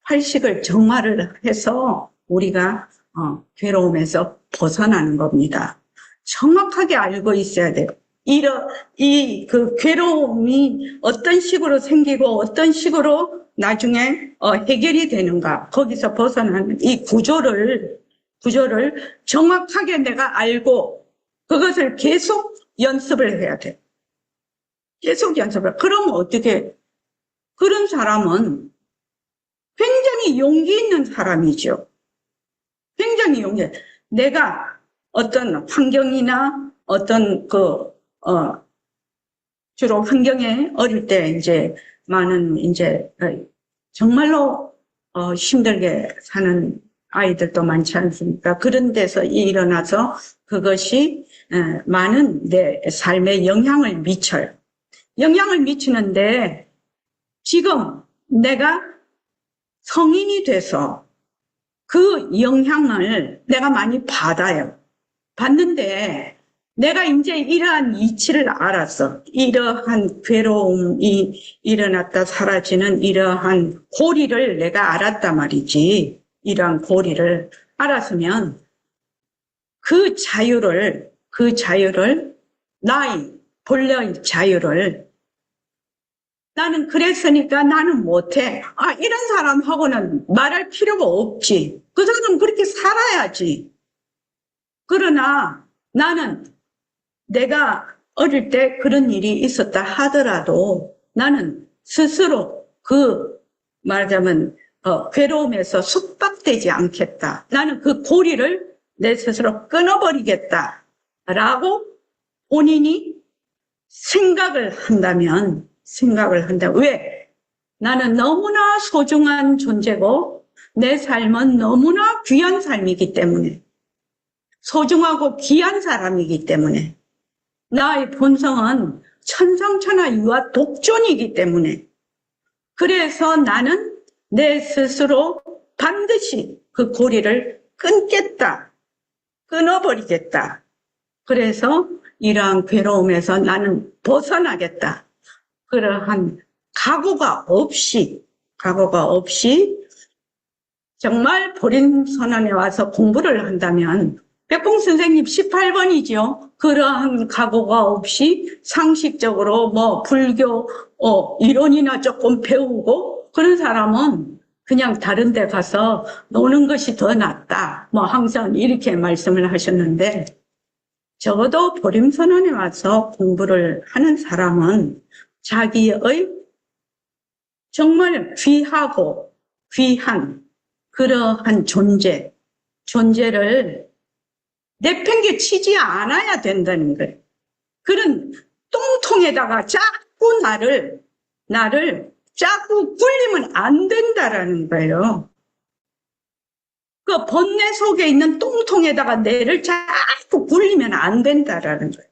Speaker 1: 팔식을 정화를 해서 우리가 괴로움에서 벗어나는 겁니다. 정확하게 알고 있어야 돼요. 그 괴로움이 어떤 식으로 생기고 어떤 식으로 나중에 해결이 되는가, 거기서 벗어나는 이 구조를 정확하게 내가 알고 그것을 계속 연습을 해야 돼. 계속 연습을. 그럼 어떻게? 그런 사람은 굉장히 용기 있는 사람이죠. 굉장히 내가 어떤 환경이나 어떤 주로 환경에 어릴 때 이제 많은 정말로 힘들게 사는 아이들도 많지 않습니까? 그런 데서 일어나서 그것이 많은 내 삶에 영향을 미쳐요. 영향을 미치는데 지금 내가 성인이 돼서 그 영향을 내가 많이 받아요. 받는데 내가 이제 이러한 이치를 알았어. 이러한 괴로움이 일어났다 사라지는 이러한 고리를 내가 알았단 말이지. 이러한 고리를 알았으면 그 자유를 나의 본래의 자유를 나는 그랬으니까 나는 못해. 이런 사람하고는 말할 필요가 없지. 그 사람은 그렇게 살아야지. 그러나 나는 내가 어릴 때 그런 일이 있었다 하더라도 나는 스스로 말하자면 괴로움에서束縛되지 않겠다. 나는 그 고리를 내 스스로 끊어버리겠다. 라고 본인이 생각을 한다면 왜? 나는 너무나 소중한 존재고 내 삶은 너무나 귀한 삶이기 때문에, 소중하고 귀한 사람이기 때문에, 나의 본성은 천상천하 유아 독존이기 때문에, 그래서 나는 내 스스로 반드시 그 고리를 끊어버리겠다. 그래서 이러한 괴로움에서 나는 벗어나겠다. 그러한 각오가 없이 정말 보림선언에 와서 공부를 한다면 백봉 선생님 18번이죠. 그러한 각오가 없이 상식적으로 불교 이론이나 조금 배우고 그런 사람은 그냥 다른 데 가서 노는 것이 더 낫다. 항상 이렇게 말씀을 하셨는데, 적어도 보림선언에 와서 공부를 하는 사람은 자기의 정말 귀하고 귀한 그러한 존재를 내팽개치지 않아야 된다는 거예요. 그런 똥통에다가 자꾸 나를 자꾸 굴리면 안 된다라는 거예요. 그 번뇌 속에 있는 똥통에다가 뇌를 자꾸 굴리면 안 된다라는 거예요.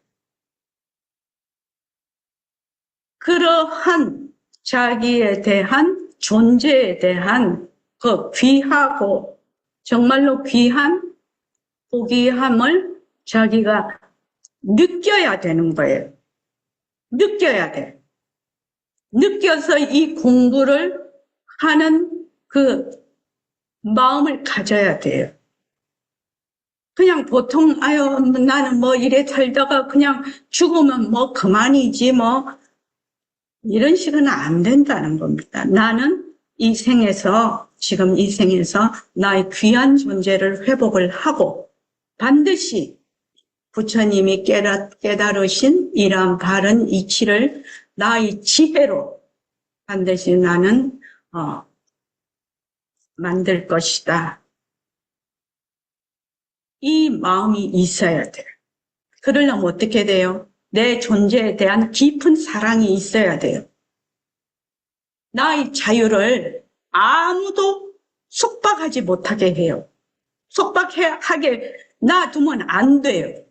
Speaker 1: 그러한 자기에 대한 존재에 대한 그 귀하고 정말로 귀한 고귀함을 자기가 느껴야 되는 거예요. 느껴야 돼. 느껴서 이 공부를 하는 그 마음을 가져야 돼요. 그냥 보통 아유 나는 뭐 이래 살다가 그냥 죽으면 뭐 그만이지 뭐 이런 식은 안 된다는 겁니다. 나는 이 생에서 지금 이 생에서 나의 귀한 존재를 회복을 하고 반드시 부처님이 깨달으신 이러한 바른 이치를 나의 지혜로 반드시 나는 만들 것이다. 이 마음이 있어야 돼요. 그러려면 어떻게 돼요? 내 존재에 대한 깊은 사랑이 있어야 돼요. 나의 자유를 아무도 속박하지 못하게 해요. 속박하게 놔두면 안 돼요.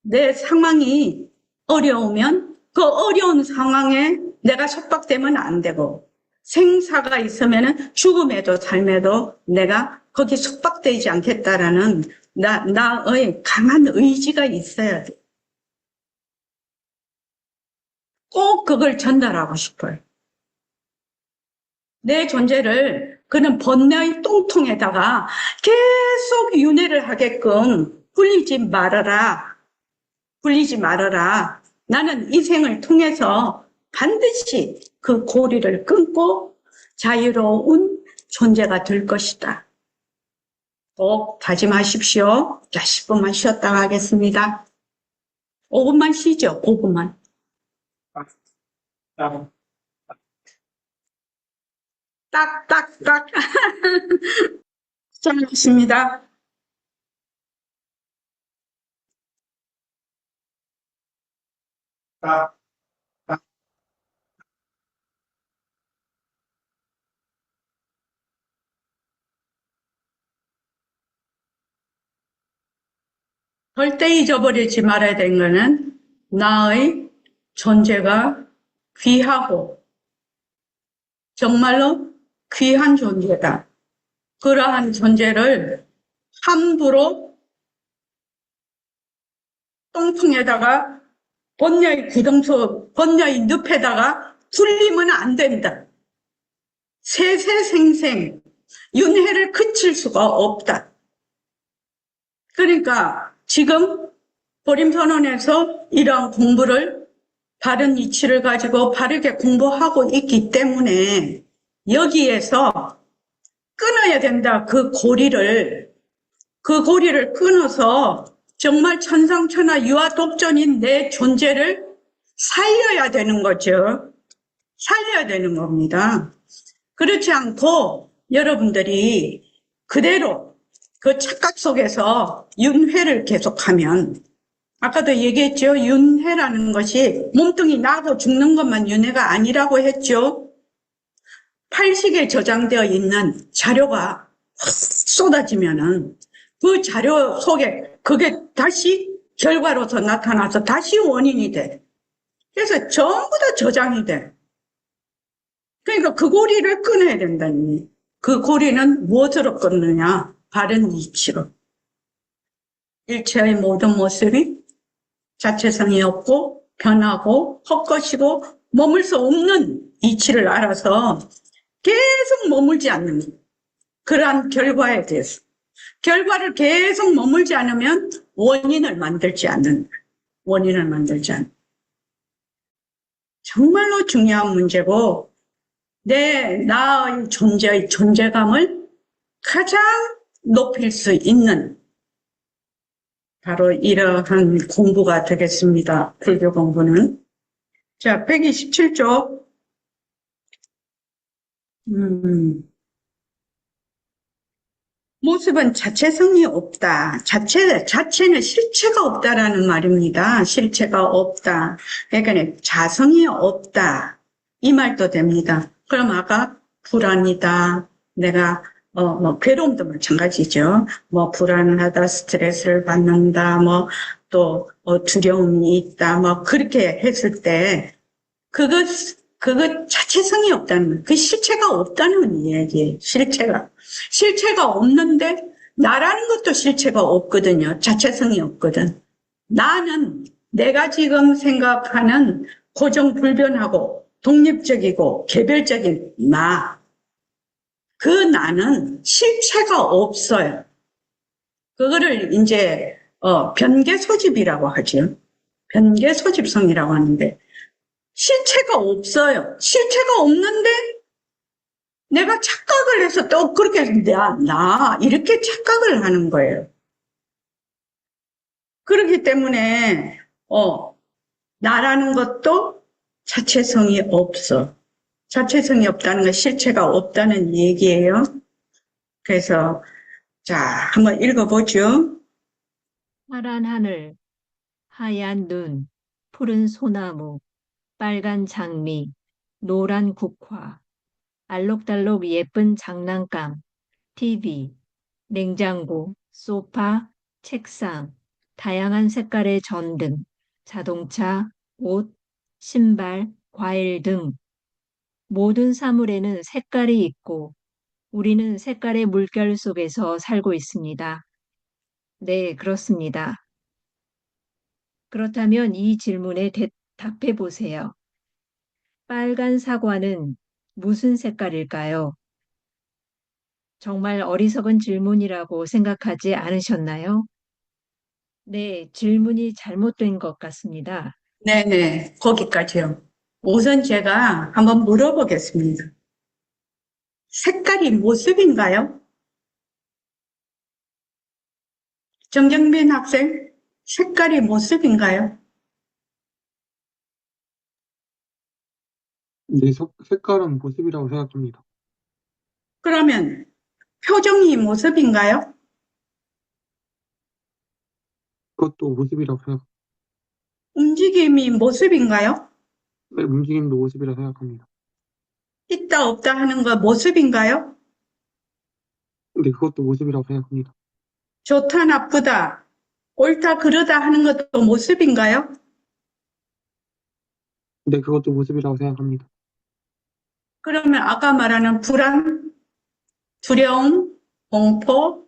Speaker 1: 내 상황이 어려우면 그 어려운 상황에 내가 속박되면 안 되고 생사가 있으면 죽음에도 삶에도 내가 거기 속박되지 않겠다라는 나의 강한 의지가 있어야 돼. 꼭 그걸 전달하고 싶어요. 내 존재를 그는 번뇌의 똥통에다가 계속 윤회를 하게끔 굴리지 말아라. 굴리지 말아라. 나는 이 생을 통해서 반드시 그 고리를 끊고 자유로운 존재가 될 것이다. 꼭 다짐하십시오. 자, 10분만 쉬었다 가겠습니다. 5분만 쉬죠. 5분만. 딱딱딱. 잘하셨습니다.
Speaker 2: 딱, 딱,
Speaker 1: 절대 잊어버리지 말아야 되는 거는 나의 존재가 귀하고 정말로 귀한 존재다. 그러한 존재를 함부로 똥통에다가 번뇌의 구덩소, 번뇌의 늪에다가 굴리면 안 된다. 세세생생 윤회를 그칠 수가 없다. 그러니까 지금 보림선언에서 이러한 공부를 바른 이치를 가지고 바르게 공부하고 있기 때문에 여기에서 끊어야 된다. 그 고리를 끊어서 정말 천상천하 유아독존인 내 존재를 살려야 되는 거죠. 살려야 되는 겁니다. 그렇지 않고 여러분들이 그대로 그 착각 속에서 윤회를 계속하면 아까도 얘기했죠. 윤회라는 것이 몸뚱이 나고 죽는 것만 윤회가 아니라고 했죠. 팔식에 저장되어 있는 자료가 확 쏟아지면은 그 자료 속에 그게 다시 결과로서 나타나서 다시 원인이 돼. 그래서 전부 다 저장이 돼. 그러니까 그 고리를 끊어야 된다니. 그 고리는 무엇으로 끊느냐? 바른 이치로. 일체의 모든 모습이 자체성이 없고 변하고 헛것이고 머물 수 없는 이치를 알아서 계속 머물지 않는 그러한 결과에 대해서. 결과를 계속 머물지 않으면 원인을 만들지 않는. 정말로 중요한 문제고 나의 존재의 존재감을 가장 높일 수 있는 바로 이러한 공부가 되겠습니다. 불교 공부는. 자, 127쪽. 모습은 자체성이 없다. 자체는 실체가 없다라는 말입니다. 실체가 없다. 그러니까 자성이 없다. 이 말도 됩니다. 그럼 아까 불안이다. 내가 뭐 괴로움도 마찬가지죠. 뭐 불안하다, 스트레스를 받는다, 뭐 또 두려움이 있다, 뭐 그렇게 했을 때 그거 자체성이 없다는 거예요. 그 실체가 없다는 이야기예요. 실체가 없는데 나라는 것도 실체가 없거든요. 자체성이 없거든. 나는 내가 지금 생각하는 고정불변하고 독립적이고 개별적인 나, 그 나는 실체가 없어요. 그거를 이제 변개소집이라고 하죠. 변개소집성이라고 하는데 실체가 없어요. 실체가 없는데 내가 착각을 해서 또 그렇게 나 이렇게 착각을 하는 거예요. 그렇기 때문에 나라는 것도 자체성이 없어. 자체성이 없다는 건 실체가 없다는 얘기예요. 그래서 자, 한번 읽어보죠.
Speaker 3: 파란 하늘, 하얀 눈, 푸른 소나무, 빨간 장미, 노란 국화, 알록달록 예쁜 장난감, TV, 냉장고, 소파, 책상, 다양한 색깔의 전등, 자동차, 옷, 신발, 과일 등 모든 사물에는 색깔이 있고 우리는 색깔의 물결 속에서 살고 있습니다. 네, 그렇습니다. 그렇다면 이 질문에 답해 보세요. 빨간 사과는 무슨 색깔일까요? 정말 어리석은 질문이라고 생각하지 않으셨나요? 네, 질문이 잘못된 것 같습니다.
Speaker 1: 네네, 거기까지요. 우선 제가 한번 물어보겠습니다. 색깔이 모습인가요? 정경빈 학생, 색깔이 모습인가요?
Speaker 2: 네, 색깔은 모습이라고 생각합니다.
Speaker 1: 그러면 표정이 모습인가요?
Speaker 2: 그것도 모습이라고 생각합니다.
Speaker 1: 움직임이 모습인가요?
Speaker 2: 네, 움직임도 모습이라고 생각합니다.
Speaker 1: 있다 없다 하는 거 모습인가요?
Speaker 2: 네, 그것도 모습이라고 생각합니다.
Speaker 1: 좋다 나쁘다, 옳다 그르다 하는 것도 모습인가요?
Speaker 2: 네, 그것도 모습이라고 생각합니다.
Speaker 1: 그러면 아까 말하는 불안, 두려움, 공포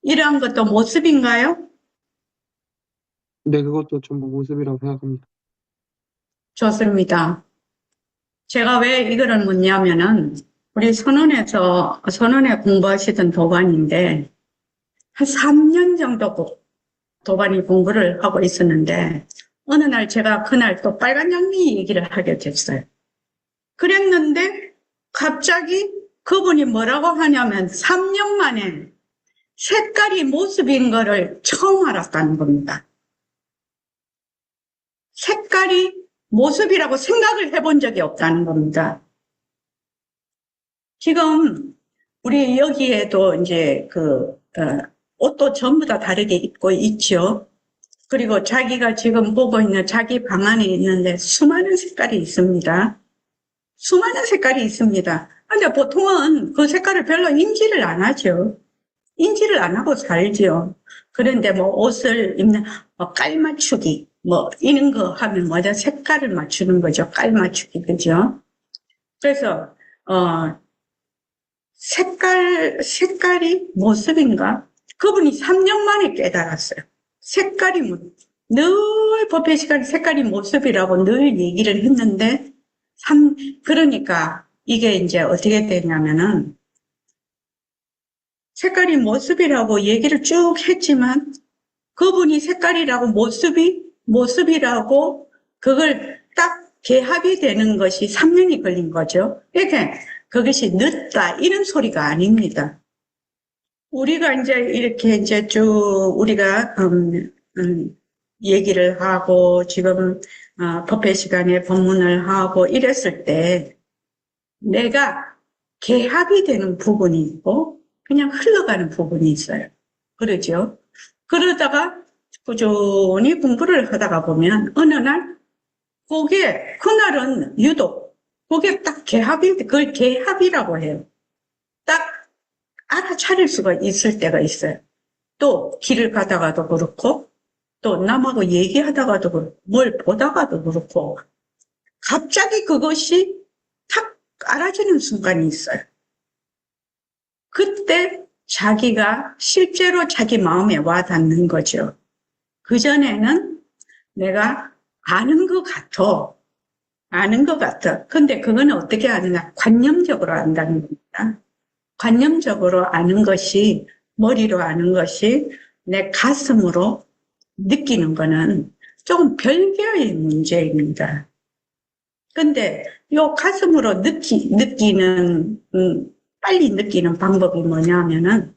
Speaker 1: 이러한 것도 모습인가요?
Speaker 2: 네, 그것도 전부 모습이라고 생각합니다.
Speaker 1: 좋습니다. 제가 왜 이거를 묻냐면은 우리 선원에 공부하시던 도반인데 한 3년 정도 도반이 공부를 하고 있었는데 어느 날 제가 그날 또 빨간 장미 얘기를 하게 됐어요. 그랬는데 갑자기 그분이 뭐라고 하냐면 3년 만에 색깔이 모습인 거를 처음 알았다는 겁니다. 색깔이 모습이라고 생각을 해본 적이 없다는 겁니다. 지금 우리 여기에도 이제 옷도 전부 다 다르게 입고 있죠. 그리고 자기가 지금 보고 있는 자기 방 안에 있는데 수많은 색깔이 있습니다. 수많은 색깔이 있습니다. 근데 보통은 그 색깔을 별로 인지를 안 하죠. 인지를 안 하고 살죠. 그런데 뭐 옷을 입는 깔맞추기 뭐 이런 거 하면 뭐죠? 색깔을 맞추는 거죠. 깔맞추기 그죠? 그래서 색깔이 모습인가? 그분이 3년 만에 깨달았어요. 늘 법회 시간 색깔이 모습이라고 늘 얘기를 했는데 그러니까 이게 이제 어떻게 되냐면은 색깔이 모습이라고 얘기를 쭉 했지만 그분이 색깔이라고 모습이라고 그걸 딱 개합이 되는 것이 3년이 걸린 거죠. 이렇게 그것이 늦다 이런 소리가 아닙니다. 우리가 이제 이렇게 이제 쭉 우리가 얘기를 하고 지금 법회 시간에 법문을 하고 이랬을 때 내가 개합이 되는 부분이 있고 그냥 흘러가는 부분이 있어요. 그러죠. 그러다가 꾸준히 공부를 하다가 보면 어느 날 그날은 유독 그게 딱 그걸 개합이라고 해요. 딱 알아차릴 수가 있을 때가 있어요. 또 길을 가다가도 그렇고, 또 남하고 얘기하다가도 그렇고, 뭘 보다가도 그렇고, 갑자기 그것이 탁 알아지는 순간이 있어요. 그때 자기가 실제로 자기 마음에 와 닿는 거죠. 그전에는 내가 아는 것 같아. 아는 것 같아. 근데 그거는 어떻게 아느냐? 관념적으로 안다는 겁니다. 관념적으로 아는 것이, 머리로 아는 것이 내 가슴으로 느끼는 거는 조금 별개의 문제입니다. 근데 요 가슴으로 느끼는, 빨리 느끼는 방법이 뭐냐면은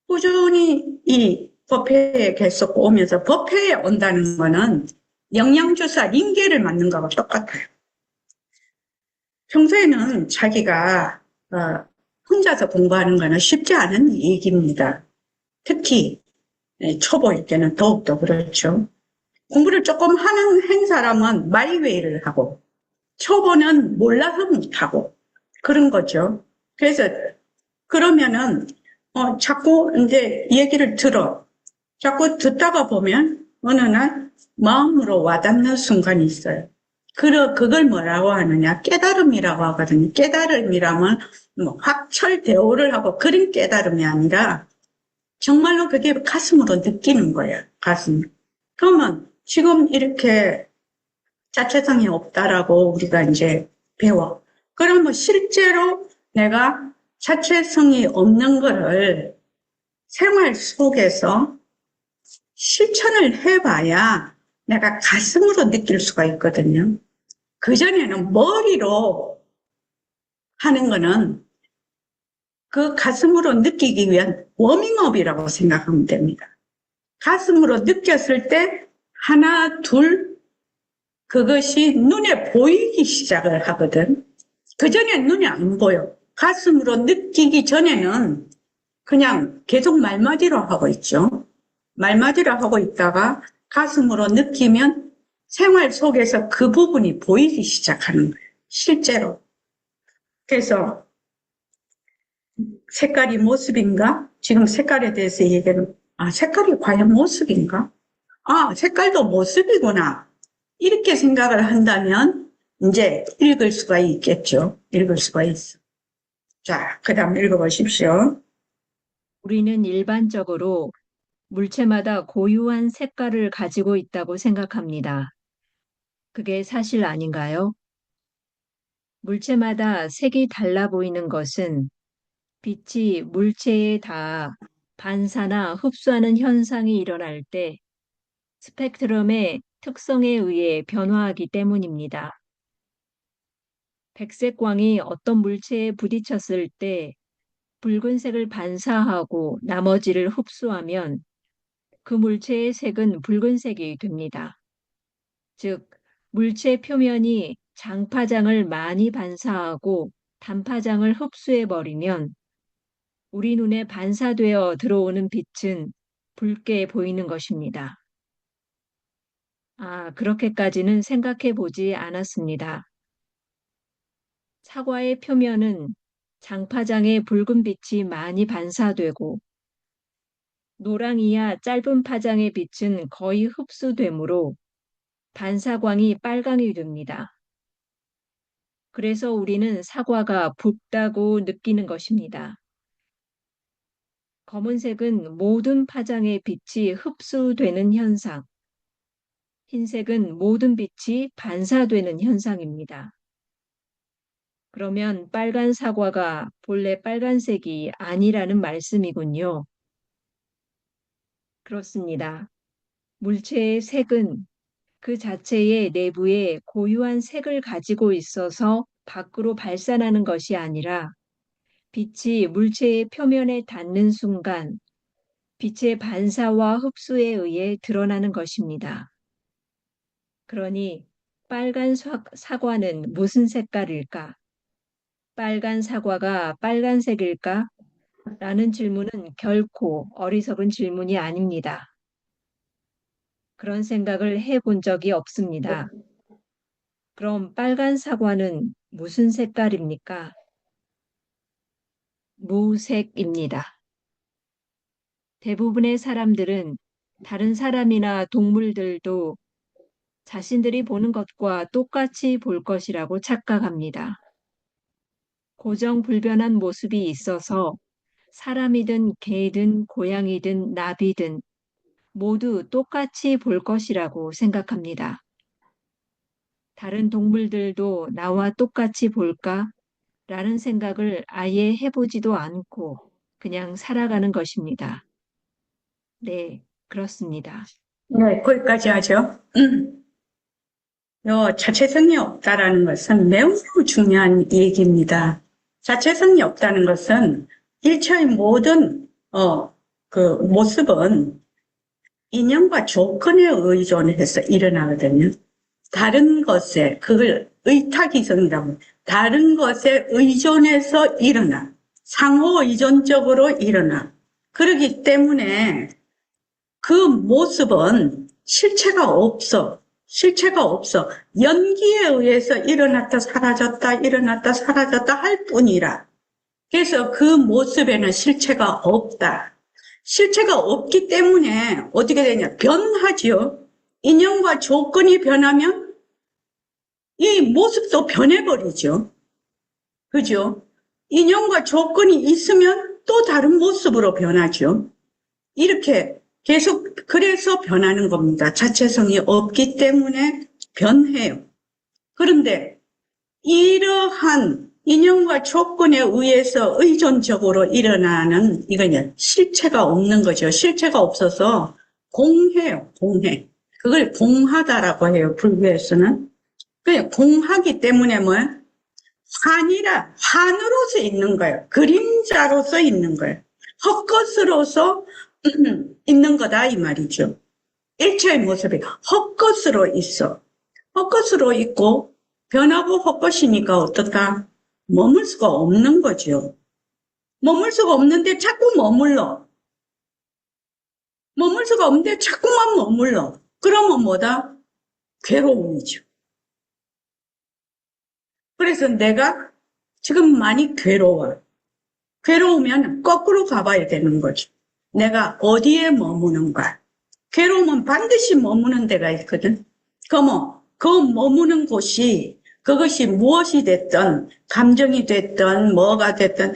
Speaker 1: 꾸준히 이 법회에 계속 오면서 법회에 온다는 거는 영양주사 링게를 맞는 거하고 똑같아요. 평소에는 자기가 혼자서 공부하는 거는 쉽지 않은 얘기입니다. 특히 초보일 때는 더욱더 그렇죠. 공부를 조금 한 사람은 마이웨이를 하고 초보는 몰라서 못하고 그런 거죠. 그래서 그러면은 자꾸 이제 얘기를 들어. 자꾸 듣다가 보면 어느 날 마음으로 와닿는 순간이 있어요. 그걸 뭐라고 하느냐? 깨달음이라고 하거든요. 깨달음이라면 뭐 확철대오를 하고 그런 깨달음이 아니라 정말로 그게 가슴으로 느끼는 거예요. 가슴. 그러면 지금 이렇게 자체성이 없다라고 우리가 이제 배워. 그러면 실제로 내가 자체성이 없는 거를 생활 속에서 실천을 해봐야 내가 가슴으로 느낄 수가 있거든요. 그전에는 머리로 하는 거는 그 가슴으로 느끼기 위한 워밍업이라고 생각하면 됩니다. 가슴으로 느꼈을 때 하나, 둘, 그것이 눈에 보이기 시작을 하거든. 그전엔 눈이 안 보여. 가슴으로 느끼기 전에는 그냥 계속 말마디로 하고 있죠. 말마디로 하고 있다가 가슴으로 느끼면 생활 속에서 그 부분이 보이기 시작하는 거예요. 실제로. 그래서 색깔이 모습인가? 지금 색깔에 대해서 얘기를, 색깔이 과연 모습인가? 색깔도 모습이구나. 이렇게 생각을 한다면 이제 읽을 수가 있겠죠. 읽을 수가 있어. 자, 그 다음 읽어보십시오.
Speaker 3: 우리는 일반적으로 물체마다 고유한 색깔을 가지고 있다고 생각합니다. 그게 사실 아닌가요? 물체마다 색이 달라 보이는 것은 빛이 물체에 닿아 반사나 흡수하는 현상이 일어날 때 스펙트럼의 특성에 의해 변화하기 때문입니다. 백색 광이 어떤 물체에 부딪혔을 때 붉은색을 반사하고 나머지를 흡수하면 그 물체의 색은 붉은색이 됩니다. 즉, 물체 표면이 장파장을 많이 반사하고 단파장을 흡수해버리면 우리 눈에 반사되어 들어오는 빛은 붉게 보이는 것입니다. 그렇게까지는 생각해 보지 않았습니다. 사과의 표면은 장파장에 붉은 빛이 많이 반사되고 노랑이야 짧은 파장의 빛은 거의 흡수되므로 반사광이 빨강이 됩니다. 그래서 우리는 사과가 붉다고 느끼는 것입니다. 검은색은 모든 파장의 빛이 흡수되는 현상, 흰색은 모든 빛이 반사되는 현상입니다. 그러면 빨간 사과가 본래 빨간색이 아니라는 말씀이군요. 그렇습니다. 물체의 색은 그 자체의 내부에 고유한 색을 가지고 있어서 밖으로 발산하는 것이 아니라 빛이 물체의 표면에 닿는 순간 빛의 반사와 흡수에 의해 드러나는 것입니다. 그러니 빨간 사과는 무슨 색깔일까? 빨간 사과가 빨간색일까? 라는 질문은 결코 어리석은 질문이 아닙니다. 그런 생각을 해본 적이 없습니다. 그럼 빨간 사과는 무슨 색깔입니까? 무색입니다. 대부분의 사람들은 다른 사람이나 동물들도 자신들이 보는 것과 똑같이 볼 것이라고 착각합니다. 고정불변한 모습이 있어서 사람이든 개든 고양이든 나비든 모두 똑같이 볼 것이라고 생각합니다. 다른 동물들도 나와 똑같이 볼까? 라는 생각을 아예 해보지도 않고 그냥 살아가는 것입니다. 네, 그렇습니다.
Speaker 1: 네, 거기까지 하죠. 자체성이 없다라는 것은 매우 중요한 얘기입니다. 자체성이 없다는 것은 일체의 모든, 그 모습은 인연과 조건에 의존해서 일어나거든요. 다른 것에, 그걸 의탁이성이라고, 다른 것에 의존해서 일어나. 상호 의존적으로 일어나. 그렇기 때문에 그 모습은 실체가 없어. 실체가 없어. 연기에 의해서 일어났다 사라졌다 일어났다 사라졌다 할 뿐이라. 그래서 그 모습에는 실체가 없다. 실체가 없기 때문에 어떻게 되냐? 변하지요. 인연과 조건이 변하면 이 모습도 변해버리죠. 그죠? 인연과 조건이 있으면 또 다른 모습으로 변하죠. 이렇게 계속 그래서 변하는 겁니다. 자체성이 없기 때문에 변해요. 그런데 이러한 인연과 조건에 의해서 의존적으로 일어나는 이거는 실체가 없는 거죠. 실체가 없어서 공해요. 공해. 그걸 공하다라고 해요. 불교에서는. 그냥 공하기 때문에 뭐야? 환으로서 있는 거예요. 그림자로서 있는 거예요. 헛것으로서 있는 거다 이 말이죠. 일체의 모습이 헛것으로 있어. 헛것으로 있고 변하고 헛것이니까 어떨까? 머물 수가 없는 거죠. 머물 수가 없는데 자꾸 머물러. 머물 수가 없는데 자꾸만 머물러. 그러면 뭐다? 괴로움이죠. 그래서 내가 지금 많이 괴로워. 괴로우면 거꾸로 가봐야 되는 거죠. 내가 어디에 머무는가. 괴로움은 반드시 머무는 데가 있거든. 그러면 그 머무는 곳이 그것이 무엇이 됐든 감정이 됐든 뭐가 됐든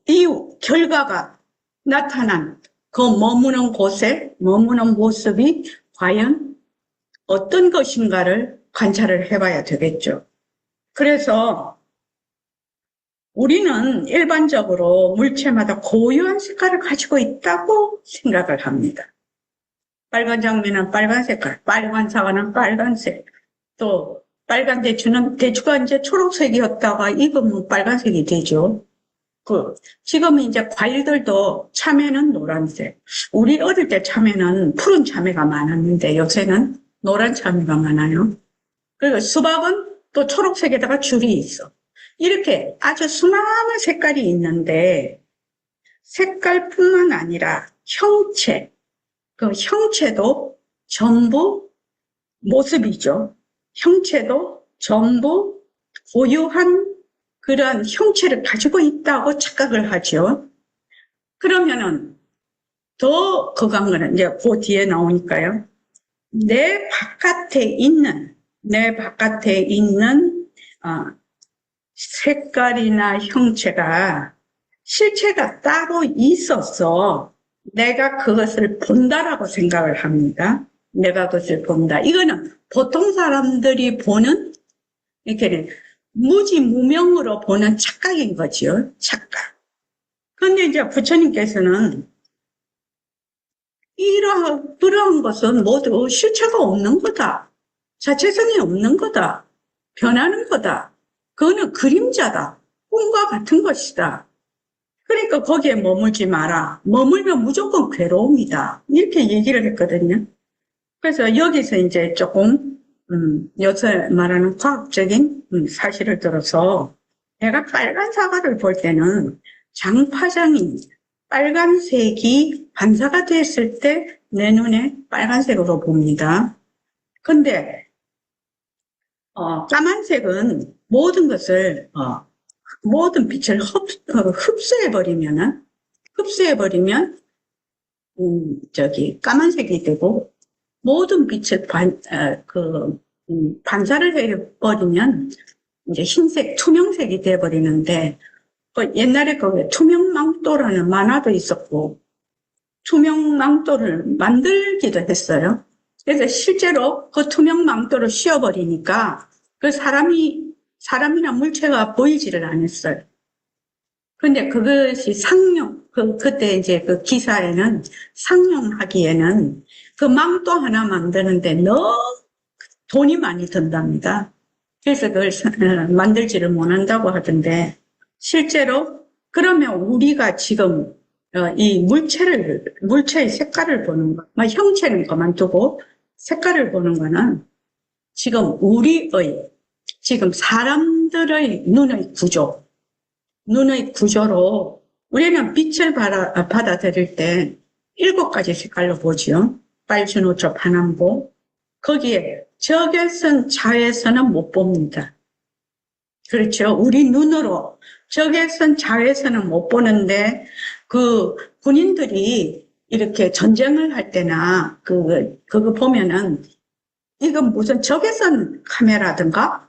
Speaker 1: 이유 결과가 나타난 그 머무는 곳에 머무는 모습이 과연 어떤 것인가를 관찰을 해봐야 되겠죠. 그래서 우리는 일반적으로 물체마다 고유한 색깔을 가지고 있다고 생각을 합니다. 빨간 장미는 빨간 색깔, 빨간 사과는 빨간색, 또 빨간 대추가 이제 초록색이었다가 익으면 빨간색이 되죠. 지금 이제 과일들도 참외는 노란색. 우리 어릴 때 참외는 푸른 참외가 많았는데 요새는 노란 참외가 많아요. 그리고 수박은 또 초록색에다가 줄이 있어. 이렇게 아주 수많은 색깔이 있는데 색깔뿐만 아니라 형체, 그 형체도 전부 모습이죠. 형체도 전부 고유한 그런 형체를 가지고 있다고 착각을 하죠. 그러면은 더 극한 거는 이제 그 뒤에 나오니까요. 내 바깥에 있는 색깔이나 형체가 실체가 따로 있어서 내가 그것을 본다라고 생각을 합니다. 내가 그것을 본다. 이거는 보통 사람들이 보는 이렇게 무지무명으로 보는 착각인 거죠. 착각. 그런데 이제 부처님께서는 그러한 것은 모두 실체가 없는 거다. 자체성이 없는 거다. 변하는 거다. 그거는 그림자다. 꿈과 같은 것이다. 그러니까 거기에 머물지 마라. 머물면 무조건 괴로움이다. 이렇게 얘기를 했거든요. 그래서 여기서 이제 조금 요새 말하는 과학적인 사실을 들어서 내가 빨간 사과를 볼 때는 장파장인 빨간색이 반사가 됐을 때 내 눈에 빨간색으로 봅니다. 근데 까만색은 모든 것을 모든 빛을 흡수해버리면, 까만색이 되고, 모든 빛을 반사를 해버리면, 이제 흰색, 투명색이 돼버리는데, 옛날에 그 투명망토라는 만화도 있었고, 투명망토를 만들기도 했어요. 그래서 실제로 그 투명망토를 씌워버리니까, 사람이나 물체가 보이지를 않았어요. 근데 그것이 그때 이제 그 기사에는 상용하기에는 그 망토 하나 만드는데 너무 돈이 많이 든답니다. 그래서 그걸 만들지를 못한다고 하던데, 실제로 그러면 우리가 지금 이 물체의 색깔을 보는 거, 형체는 그만두고 색깔을 보는 거는 지금 지금 사람들의 눈의 구조로 우리는 빛을 받아들일 때 7가지 색깔로 보죠. 빨주노초 파남보. 거기에 적외선 자외선은 못 봅니다. 그렇죠. 우리 눈으로 적외선 자외선은 못 보는데 그 군인들이 이렇게 전쟁을 할 때나 그거 보면은 이건 무슨 적외선 카메라든가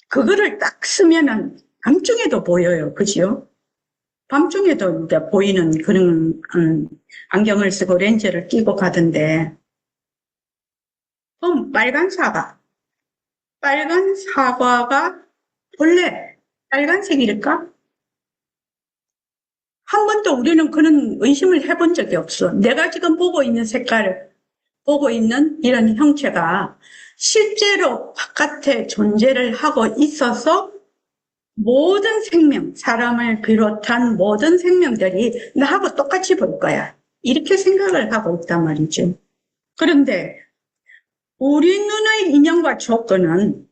Speaker 1: 그거를 딱 쓰면은 밤중에도 보여요. 그죠? 밤중에도 이제 보이는 그런 안경을 쓰고 렌즈를 끼고 가던데, 그럼 빨간 사과가 원래 빨간색일까? 한 번도 우리는 그런 의심을 해본 적이 없어. 내가 지금 보고 있는 보고 있는 이런 형체가 실제로 바깥에 존재를 하고 있어서 모든 생명, 사람을 비롯한 모든 생명들이 나하고 똑같이 볼 거야. 이렇게 생각을 하고 있단 말이죠. 그런데 우리 눈의 인연과 조건은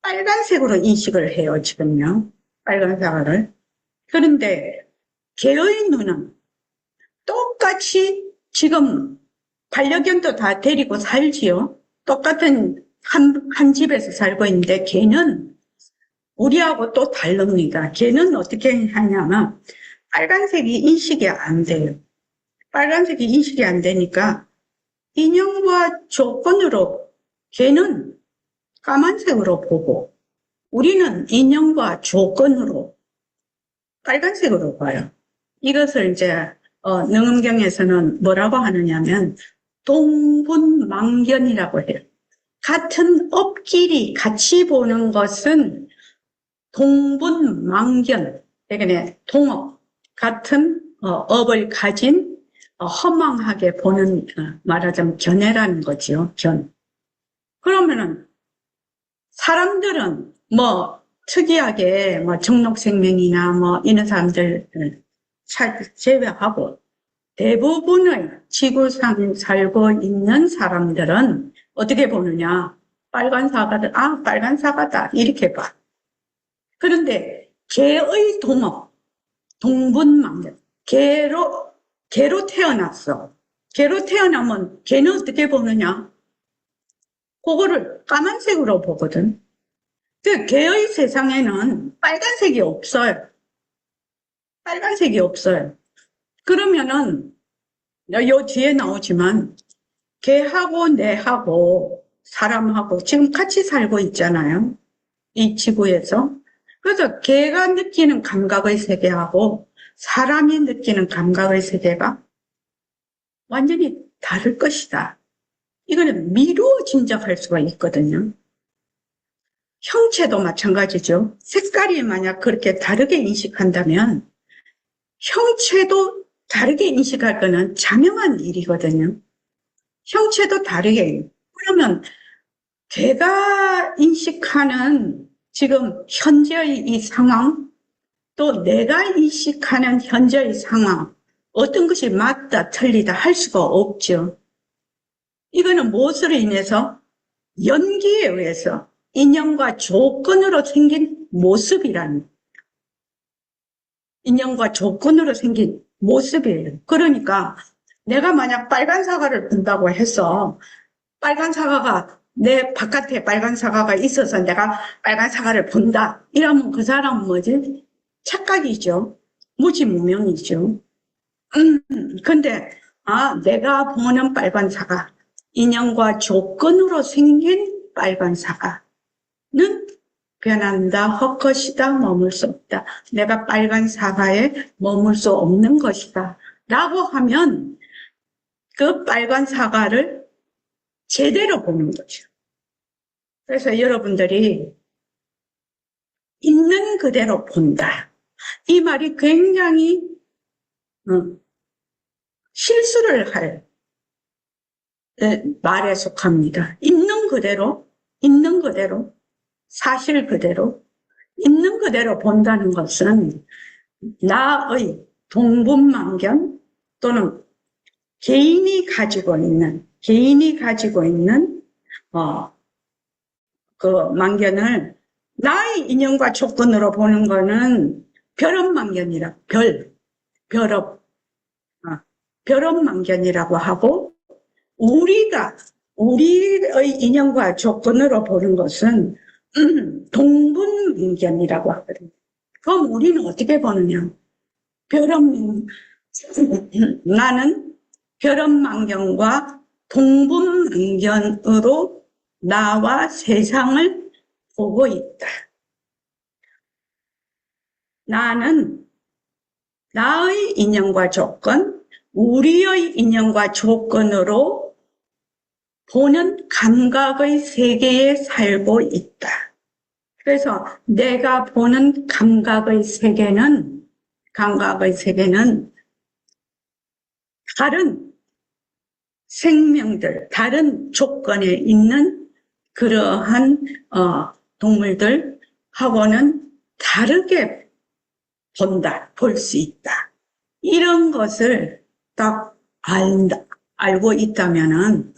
Speaker 1: 빨간색으로 인식을 해요, 지금요. 빨간 사과를. 그런데 개의 눈은 똑같이 지금 반려견도 다 데리고 살지요. 똑같은 한 집에서 살고 있는데 걔는 우리하고 또 다릅니다. 걔는 어떻게 하냐면 빨간색이 인식이 안 돼요. 빨간색이 인식이 안 되니까 인연과 조건으로 걔는 까만색으로 보고 우리는 인연과 조건으로 빨간색으로 봐요. 이것을 이제 능음경에서는 뭐라고 하느냐면 동분망견이라고 해요. 같은 업끼리 같이 보는 것은 동분망견, 그러니까 동업, 같은 업을 가진 허망하게 보는 말하자면 견해라는 거지요. 그러면은 사람들은 뭐 특이하게 뭐 정록생명이나 뭐 이런 사람들 제외하고 대부분의 지구상 살고 있는 사람들은 어떻게 보느냐? 빨간 사과들, 빨간 사과다 이렇게 봐. 그런데 개의 동분망견, 개로 태어났어. 개로 태어나면 개는 어떻게 보느냐? 그거를 까만색으로 보거든. 그 개의 세상에는 빨간색이 없어요. 빨간색이 없어요. 그러면은 요 뒤에 나오지만 개하고 내하고 사람하고 지금 같이 살고 있잖아요. 이 지구에서. 그래서 개가 느끼는 감각의 세계하고 사람이 느끼는 감각의 세계가 완전히 다를 것이다. 이거는 미루어 짐작할 수가 있거든요. 형체도 마찬가지죠. 색깔이 만약 그렇게 다르게 인식한다면 형체도 다르게 인식할 거는 자명한 일이거든요. 형체도 다르게. 그러면 걔가 인식하는 지금 현재의 이 상황, 또 내가 인식하는 현재의 상황, 어떤 것이 맞다, 틀리다 할 수가 없죠. 이거는 무엇으로 인해서? 연기에 의해서 인연과 조건으로 생긴 모습이라는, 인연과 조건으로 생긴 모습이에요. 그러니까 내가 만약 빨간 사과를 본다고 해서 빨간 사과가 내 바깥에 빨간 사과가 있어서 내가 빨간 사과를 본다. 이러면 그 사람은 뭐지? 착각이죠. 무지무명이죠. 근데, 내가 보는 빨간 사과, 인연과 조건으로 생긴 빨간 사과는 변한다, 헛것이다, 머물 수 없다. 내가 빨간 사과에 머물 수 없는 것이다. 라고 하면 그 빨간 사과를 제대로 보는 거죠. 그래서 여러분들이 있는 그대로 본다. 이 말이 굉장히 실수를 할 말에 속합니다. 있는 그대로, 사실 그대로, 있는 그대로 본다는 것은 나의 동분만견 또는 개인이 가지고 있는 그 만견을 나의 인연과 조건으로 보는 거는 별업만견이라 별업만견이라고 하고, 우리의 인연과 조건으로 보는 것은 동분만견이라고 하거든요. 그럼 우리는 어떻게 보느냐? 나는 별업만견과 동분만견으로 나와 세상을 보고 있다. 나는 나의 인연과 조건, 우리의 인연과 조건으로 보는 감각의 세계에 살고 있다. 그래서 내가 보는 감각의 세계는 다른 생명들, 다른 조건에 있는 그러한 동물들하고는 다르게 볼 수 있다. 이런 것을 딱 알고 있다면은,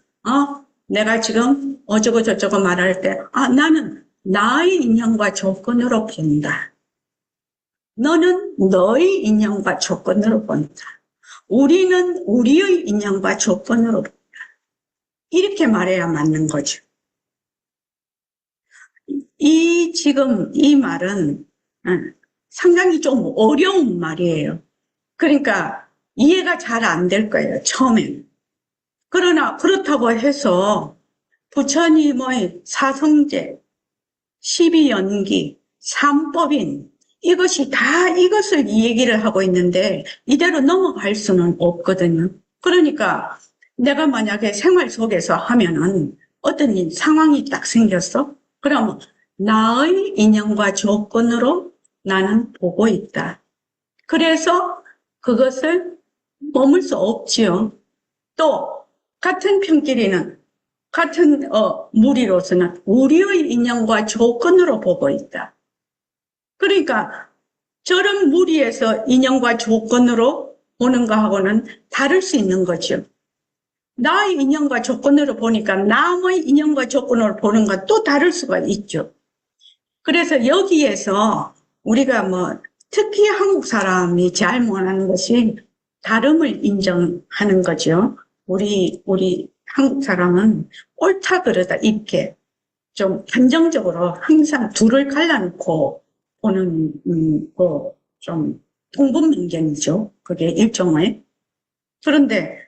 Speaker 1: 내가 지금 어쩌고 저쩌고 말할 때, 나는 나의 인연과 조건으로 본다. 너는 너의 인연과 조건으로 본다. 우리는 우리의 인연과 조건으로 본다. 이렇게 말해야 맞는 거죠. 지금 이 말은 상당히 좀 어려운 말이에요. 그러니까 이해가 잘 안 될 거예요, 처음에는. 그러나 그렇다고 해서 부처님의 사성제, 12연기, 삼법인, 이것이 다 이것을 이 얘기를 하고 있는데 이대로 넘어갈 수는 없거든요. 그러니까 내가 만약에 생활 속에서 하면은 어떤 상황이 딱 생겼어? 그러면 나의 인연과 조건으로 나는 보고 있다. 그래서 그것을 머물 수 없지요. 또 같은 편끼리는, 같은 무리로서는 우리의 인연과 조건으로 보고 있다. 그러니까 저런 무리에서 인연과 조건으로 보는 거하고는 다를 수 있는 거죠. 나의 인연과 조건으로 보니까 남의 인연과 조건으로 보는 건 또 다를 수가 있죠. 그래서 여기에서 우리가 특히 한국 사람이 잘 못하는 것이 다름을 인정하는 거죠. 우리 한국 사람은 옳다 그러다 이렇게 좀 한정적으로 항상 둘을 갈라놓고 보는 좀 동분만견이죠. 그게 일종의. 그런데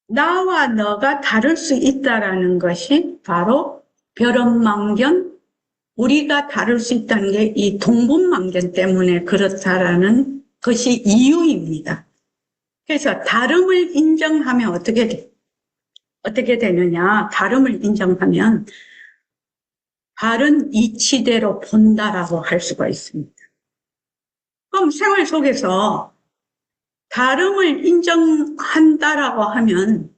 Speaker 1: 나와 너가 다를 수 있다라는 것이 바로 별업만견, 우리가 다를 수 있다는 게 이 동분만견 때문에 그렇다라는 것이 이유입니다. 그래서 다름을 인정하면 어떻게 되느냐? 다름을 인정하면 바른 이치대로 본다라고 할 수가 있습니다. 그럼 생활 속에서 다름을 인정한다라고 하면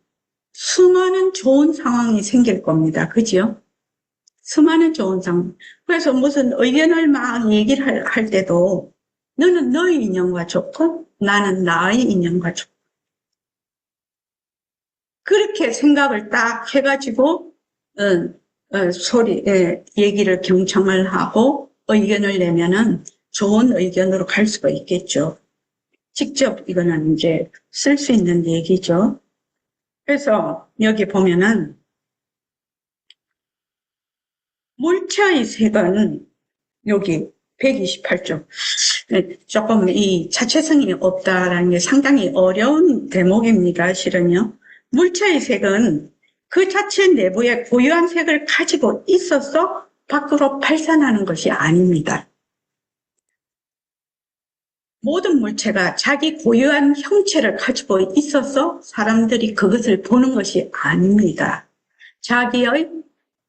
Speaker 1: 수많은 좋은 상황이 생길 겁니다. 그죠? 수많은 좋은 상황. 그래서 무슨 의견을 막 얘기를 할 때도 너는 너의 인연과 조건, 나는 나의 인연과 조건. 그렇게 생각을 딱 해가지고 얘기를 경청을 하고 의견을 내면은 좋은 의견으로 갈 수가 있겠죠. 직접 이거는 이제 쓸 수 있는 얘기죠. 그래서 여기 보면은 물체의 색은 여기 128쪽. 조금 이 자체성이 없다라는 게 상당히 어려운 대목입니다, 실은요. 물체의 색은 그 자체 내부에 고유한 색을 가지고 있어서 밖으로 발산하는 것이 아닙니다. 모든 물체가 자기 고유한 형체를 가지고 있어서 사람들이 그것을 보는 것이 아닙니다. 자기의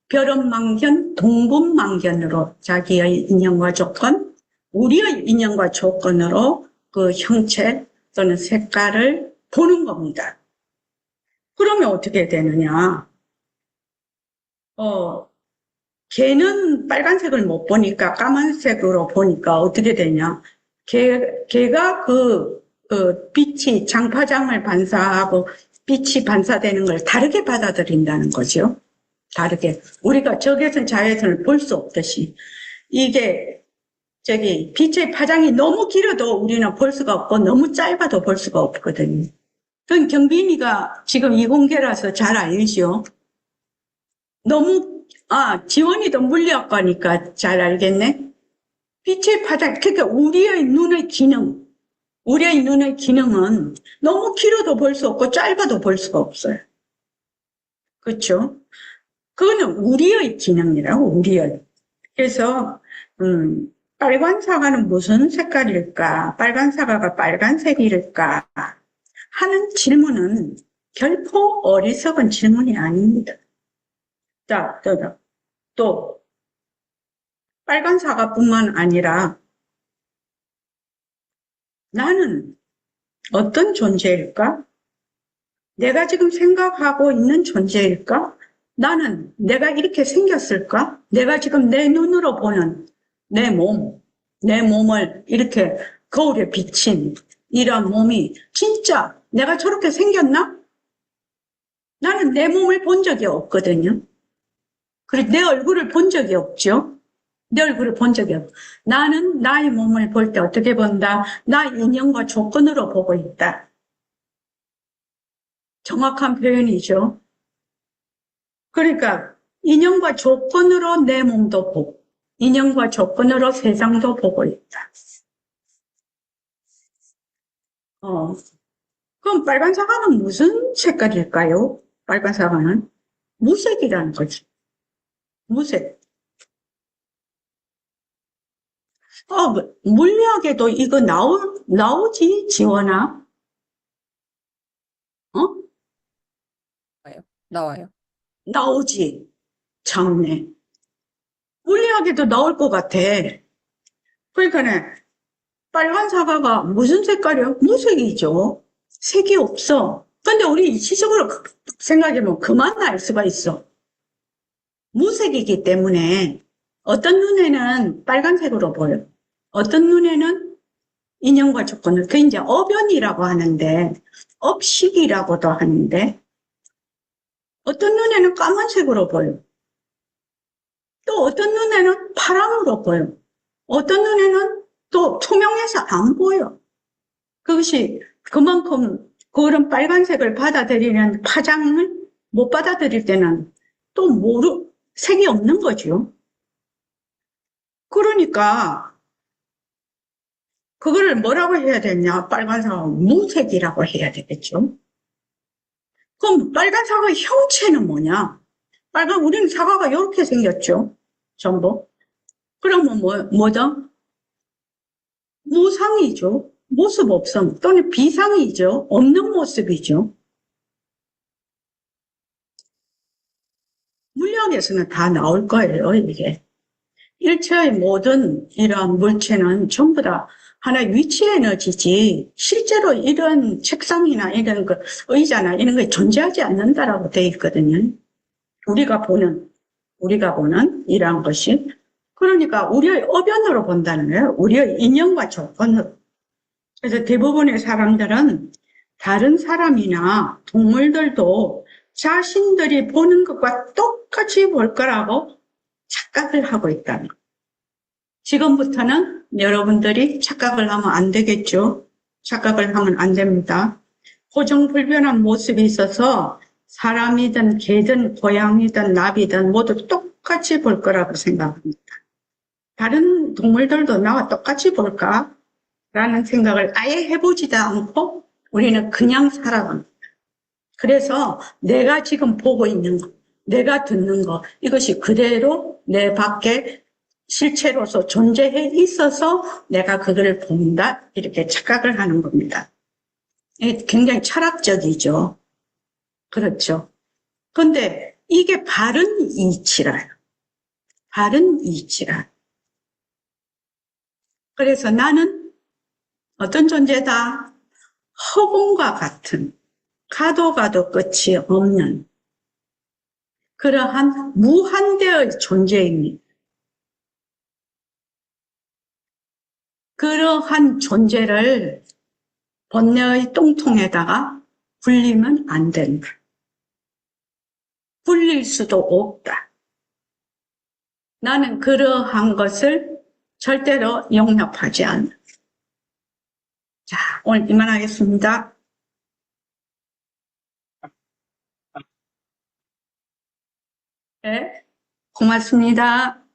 Speaker 1: 별언망견, 동분망견으로 자기의 인연과 조건, 우리의 인연과 조건으로 그 형체 또는 색깔을 보는 겁니다. 그러면 어떻게 되느냐? 개는 빨간색을 못 보니까 까만색으로 보니까 어떻게 되냐? 개가 빛이 장파장을 반사하고 빛이 반사되는 걸 다르게 받아들인다는 거죠. 다르게. 우리가 적외선, 자외선을 볼 수 없듯이. 이게, 빛의 파장이 너무 길어도 우리는 볼 수가 없고, 너무 짧아도 볼 수가 없거든요. 그건 경빈이가 지금 이공계라서 잘 알죠? 지원이도 물리학과니까 잘 알겠네? 빛의 파장, 그러니까 우리의 눈의 기능은 너무 길어도 볼 수 없고, 짧아도 볼 수가 없어요. 그렇죠? 그거는 우리의 기능이라고, 우리의. 그래서, 빨간 사과는 무슨 색깔일까? 빨간 사과가 빨간색일까? 하는 질문은 결코 어리석은 질문이 아닙니다. 자, 또, 빨간 사과뿐만 아니라 나는 어떤 존재일까? 내가 지금 생각하고 있는 존재일까? 나는 내가 이렇게 생겼을까? 내가 지금 내 눈으로 보는 내 몸을 이렇게 거울에 비친 이런 몸이 진짜 내가 저렇게 생겼나? 나는 내 몸을 본 적이 없거든요. 그리고 내 얼굴을 본 적이 없죠. 내 얼굴을 본 적이 없고. 나는 나의 몸을 볼 때 어떻게 본다? 나의 인연과 조건으로 보고 있다. 정확한 표현이죠. 그러니까 인연과 조건으로 내 몸도 보고 인연과 조건으로 세상도 보고 있다. 그럼 빨간 사과는 무슨 색깔일까요? 빨간 사과는 무색이라는 거지. 무색. 물리학에도 이거 나오지, 지원아?
Speaker 4: 나와요.
Speaker 1: 나오지. 참네. 물리학에도 나올 것 같아. 그러니까 빨간 사과가 무슨 색깔이요? 무색이죠. 색이 없어. 근데 우리 이치적으로 생각해보면 그만 알 수가 있어. 무색이기 때문에 어떤 눈에는 빨간색으로 보여. 어떤 눈에는 인연과 조건을, 그 이제 어변이라고 하는데, 업식이라고도 하는데, 어떤 눈에는 까만색으로 보여. 또 어떤 눈에는 파랑으로 보여. 어떤 눈에는 또 투명해서 안 보여. 그것이 그만큼 그런 빨간색을 받아들이는 파장을 못 받아들일 때는 또 색이 없는 거죠. 그러니까 그거를 뭐라고 해야 되냐? 빨간 사과는 무색이라고 해야 되겠죠. 그럼 빨간 사과의 형체는 뭐냐? 우리는 사과가 이렇게 생겼죠. 전부. 그러면 뭐죠? 무상이죠. 모습 없음 또는 비상이죠. 없는 모습이죠. 물리학에서는 다 나올 거예요, 이게. 일체의 모든 이러한 물체는 전부 다 하나의 위치 에너지지, 실제로 이런 책상이나 이런 의자나 이런 게 존재하지 않는다라고 되어 있거든요. 우리가 보는 이러한 것이. 그러니까 우리의 어변으로 본다는 거예요. 우리의 인연과 조건으로. 그래서 대부분의 사람들은 다른 사람이나 동물들도 자신들이 보는 것과 똑같이 볼 거라고 착각을 하고 있다는 거예요. 지금부터는 여러분들이 착각을 하면 안 되겠죠. 착각을 하면 안 됩니다. 고정불변한 모습이 있어서 사람이든 개든 고양이든 나비든 모두 똑같이 볼 거라고 생각합니다. 다른 동물들도 나와 똑같이 볼까? 라는 생각을 아예 해보지도 않고 우리는 그냥 살아갑니다. 그래서 내가 지금 보고 있는 거, 내가 듣는 거, 이것이 그대로 내 밖에 실체로서 존재해 있어서 내가 그걸 본다, 이렇게 착각을 하는 겁니다. 이게 굉장히 철학적이죠. 그렇죠. 근데 이게 바른 이치라요. 바른 이치라. 그래서 나는 어떤 존재다? 허공과 같은, 가도 가도 끝이 없는 그러한 무한대의 존재입니다. 그러한 존재를 번뇌의 똥통에다가 불리면 안 된다. 불릴 수도 없다. 나는 그러한 것을 절대로 용납하지 않는다. 자, 오늘 이만하겠습니다. 네, 고맙습니다.